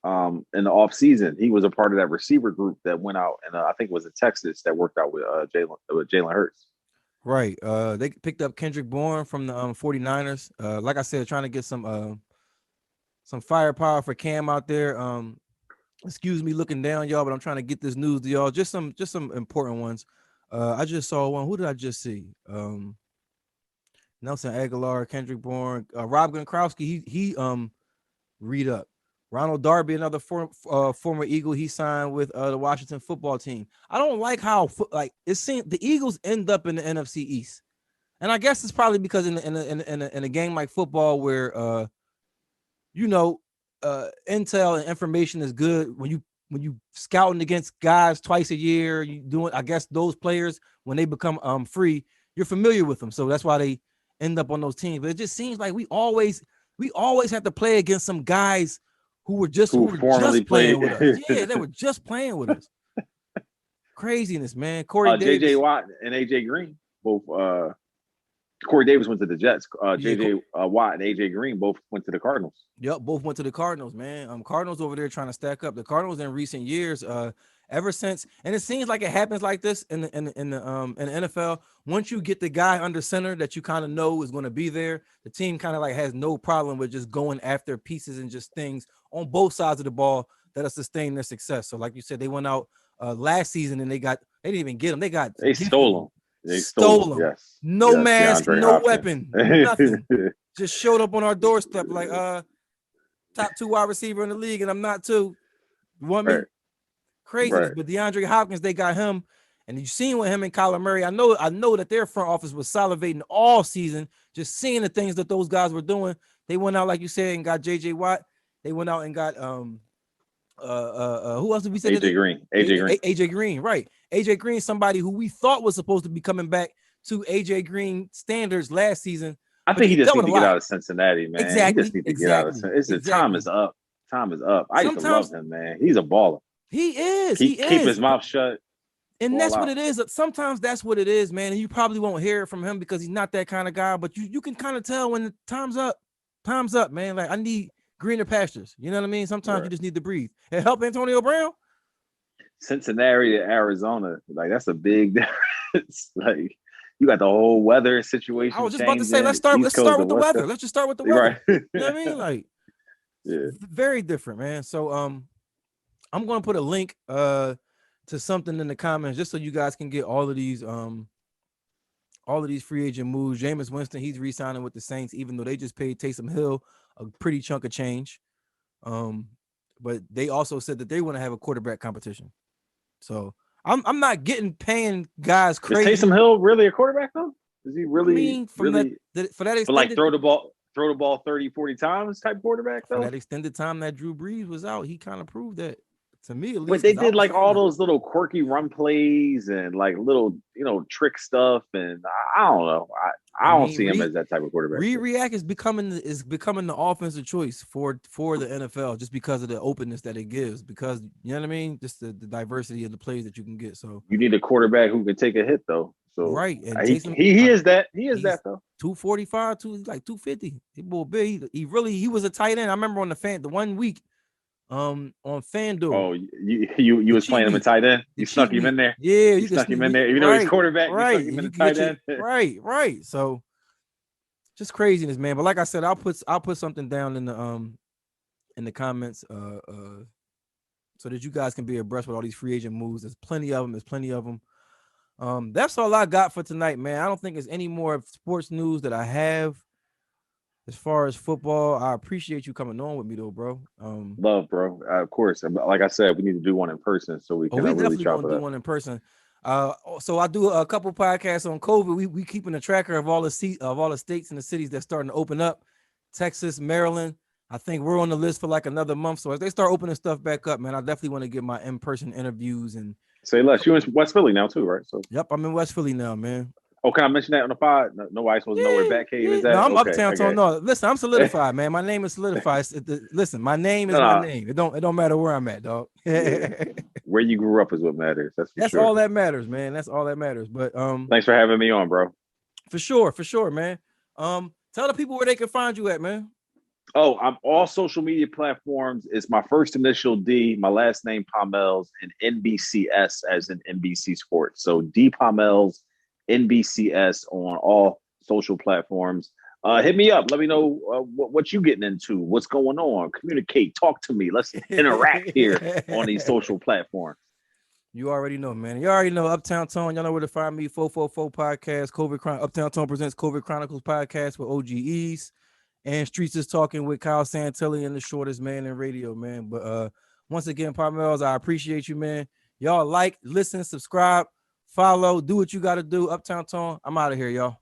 [SPEAKER 4] in the off season. He was a part of that receiver group that went out, and I think it was in Texas that worked out with Jalen Hurts.
[SPEAKER 3] Right. They picked up Kendrick Bourne from the 49ers. Like I said, trying to get some firepower for Cam out there. Excuse me looking down, y'all, but I'm trying to get this news to y'all. Just some important ones. I just saw one. Who did I just see? Nelson Aguilar, Kendrick Bourne, Rob Gronkowski. He read up. Ronald Darby, another former Eagle, he signed with the Washington football team. I don't like how it seems the Eagles end up in the NFC East, and I guess it's probably because in a game like football where intel and information is good when you scouting against guys twice a year. You doing, I guess those players when they become free, you're familiar with them, so that's why they end up on those teams. But it just seems like we always have to play against some guys who were just playing with us. Yeah, they were just playing with us. Craziness, man. Corey Davis.
[SPEAKER 4] JJ Watt and AJ Green both. Corey Davis went to the Jets. JJ Watt and AJ Green both went to the Cardinals.
[SPEAKER 3] Yep, both went to the Cardinals, man. Cardinals over there trying to stack up. The Cardinals in recent years, ever since, and it seems like it happens like this in the NFL. Once you get the guy under center that you kind of know is going to be there, the team kind of like has no problem with just going after pieces and just things on both sides of the ball that'll sustain their success. So, like you said, they went out last season and they didn't even get them. They stole them. They stole them. Yes. No mask, no weapon, nothing. Just showed up on our doorstep like top 2 wide receiver in the league, and I'm not too. You want me? Craziness. Right. But DeAndre Hopkins, they got him, and you seen with him and Kyler Murray. I know that their front office was salivating all season, just seeing the things that those guys were doing. They went out, like you said, and got JJ Watt. They went out and got who else did we say?
[SPEAKER 4] AJ Green.
[SPEAKER 3] AJ Green, right. AJ Green, somebody who we thought was supposed to be coming back to AJ Green standards last season.
[SPEAKER 4] I think he just needs to get out of Cincinnati, man. Exactly. He just needs to get out of Cincinnati. Time is up. Time is up. I used to love him, man. He's a baller.
[SPEAKER 3] He is.
[SPEAKER 4] Keep his mouth shut.
[SPEAKER 3] And that's what it is. Sometimes that's what it is, man. And you probably won't hear it from him because he's not that kind of guy. But you can kind of tell when time's up. Time's up, man. Like I need greener pastures. You know what I mean? Sometimes you just need to breathe. And help Antonio Brown.
[SPEAKER 4] Cincinnati to Arizona, like that's a big difference. Like you got the whole weather situation.
[SPEAKER 3] I was just about to say, let's start with the weather. Let's just start with the weather. Right. You know what I mean? Like, very different, man. So I'm gonna put a link to something in the comments just so you guys can get all of these free agent moves. Jameis Winston, he's re-signing with the Saints, even though they just paid Taysom Hill a pretty chunk of change. But they also said that they want to have a quarterback competition. So I'm not paying guys crazy.
[SPEAKER 4] Is Taysom Hill really a quarterback though? Is he really?
[SPEAKER 3] I mean, for that extended,
[SPEAKER 4] but like throw the ball 30, 40 times type quarterback though?
[SPEAKER 3] For that extended time that Drew Brees was out, he kind of proved that. To me, at least.
[SPEAKER 4] But they did like all those little quirky run plays and like little, trick stuff. And I don't know. I don't see him as that type of quarterback.
[SPEAKER 3] React is becoming the offensive choice for the NFL just because of the openness that it gives. Because you know what I mean, just the diversity of the plays that you can get. So
[SPEAKER 4] you need a quarterback who can take a hit though. So
[SPEAKER 3] right, and
[SPEAKER 4] he is that. He is that though.
[SPEAKER 3] 245 to like 250. He bought big. He was a tight end. I remember on the 1 week. On FanDuel.
[SPEAKER 4] Oh, you was playing him in tight end. You snuck him in there.
[SPEAKER 3] Yeah,
[SPEAKER 4] you snuck him in there. Even though he's quarterback,
[SPEAKER 3] right?
[SPEAKER 4] You snuck him in the tight end.
[SPEAKER 3] Right. So, just craziness, man. But like I said, I'll put something down in the comments, so that you guys can be abreast with all these free agent moves. There's plenty of them. That's all I got for tonight, man. I don't think there's any more sports news that I have. As far as football, I appreciate you coming on with me, though, bro.
[SPEAKER 4] Love, bro. Of course. Like I said, we need to do one in person so we can really chop it up.
[SPEAKER 3] Do one in person. So I do a couple podcasts on COVID. We keeping a tracker of all the states and the cities that's starting to open up. Texas, Maryland. I think we're on the list for like another month. So as they start opening stuff back up, man, I definitely want to get my in-person interviews and.
[SPEAKER 4] Say less. You're in West Philly now too, right? So.
[SPEAKER 3] Yep, I'm in West Philly now, man.
[SPEAKER 4] Oh, can I mention that on the pod? Nobody's supposed to know where Batcave is at.
[SPEAKER 3] No, I'm uptown. So no, listen, I'm solidified, man. My name is solidified. Listen, my name is my name. It don't matter where I'm at, dog.
[SPEAKER 4] Where you grew up is what matters. That's
[SPEAKER 3] all that matters, man. That's all that matters. But
[SPEAKER 4] thanks for having me on, bro.
[SPEAKER 3] For sure, man. Tell the people where they can find you at, man.
[SPEAKER 4] Oh, I'm all social media platforms. It's my first initial D, my last name Pomels, and NBCS as in NBC Sports. So D Pomels, NBCS on all social platforms. Hit me up. Let me know what you getting into. What's going on? Communicate. Talk to me. Let's interact here on these social platforms.
[SPEAKER 3] You already know, man. You already know Uptown Tone. Y'all know where to find me. FoFoFo podcast. Uptown Tone presents COVID Chronicles podcast with OGEs. And Streets is Talking with Kyle Santilli and the shortest man in radio, man. But once again, Parmels, I appreciate you, man. Y'all like, listen, subscribe, follow, do what you got to do. Uptown Tone, I'm out of here, y'all.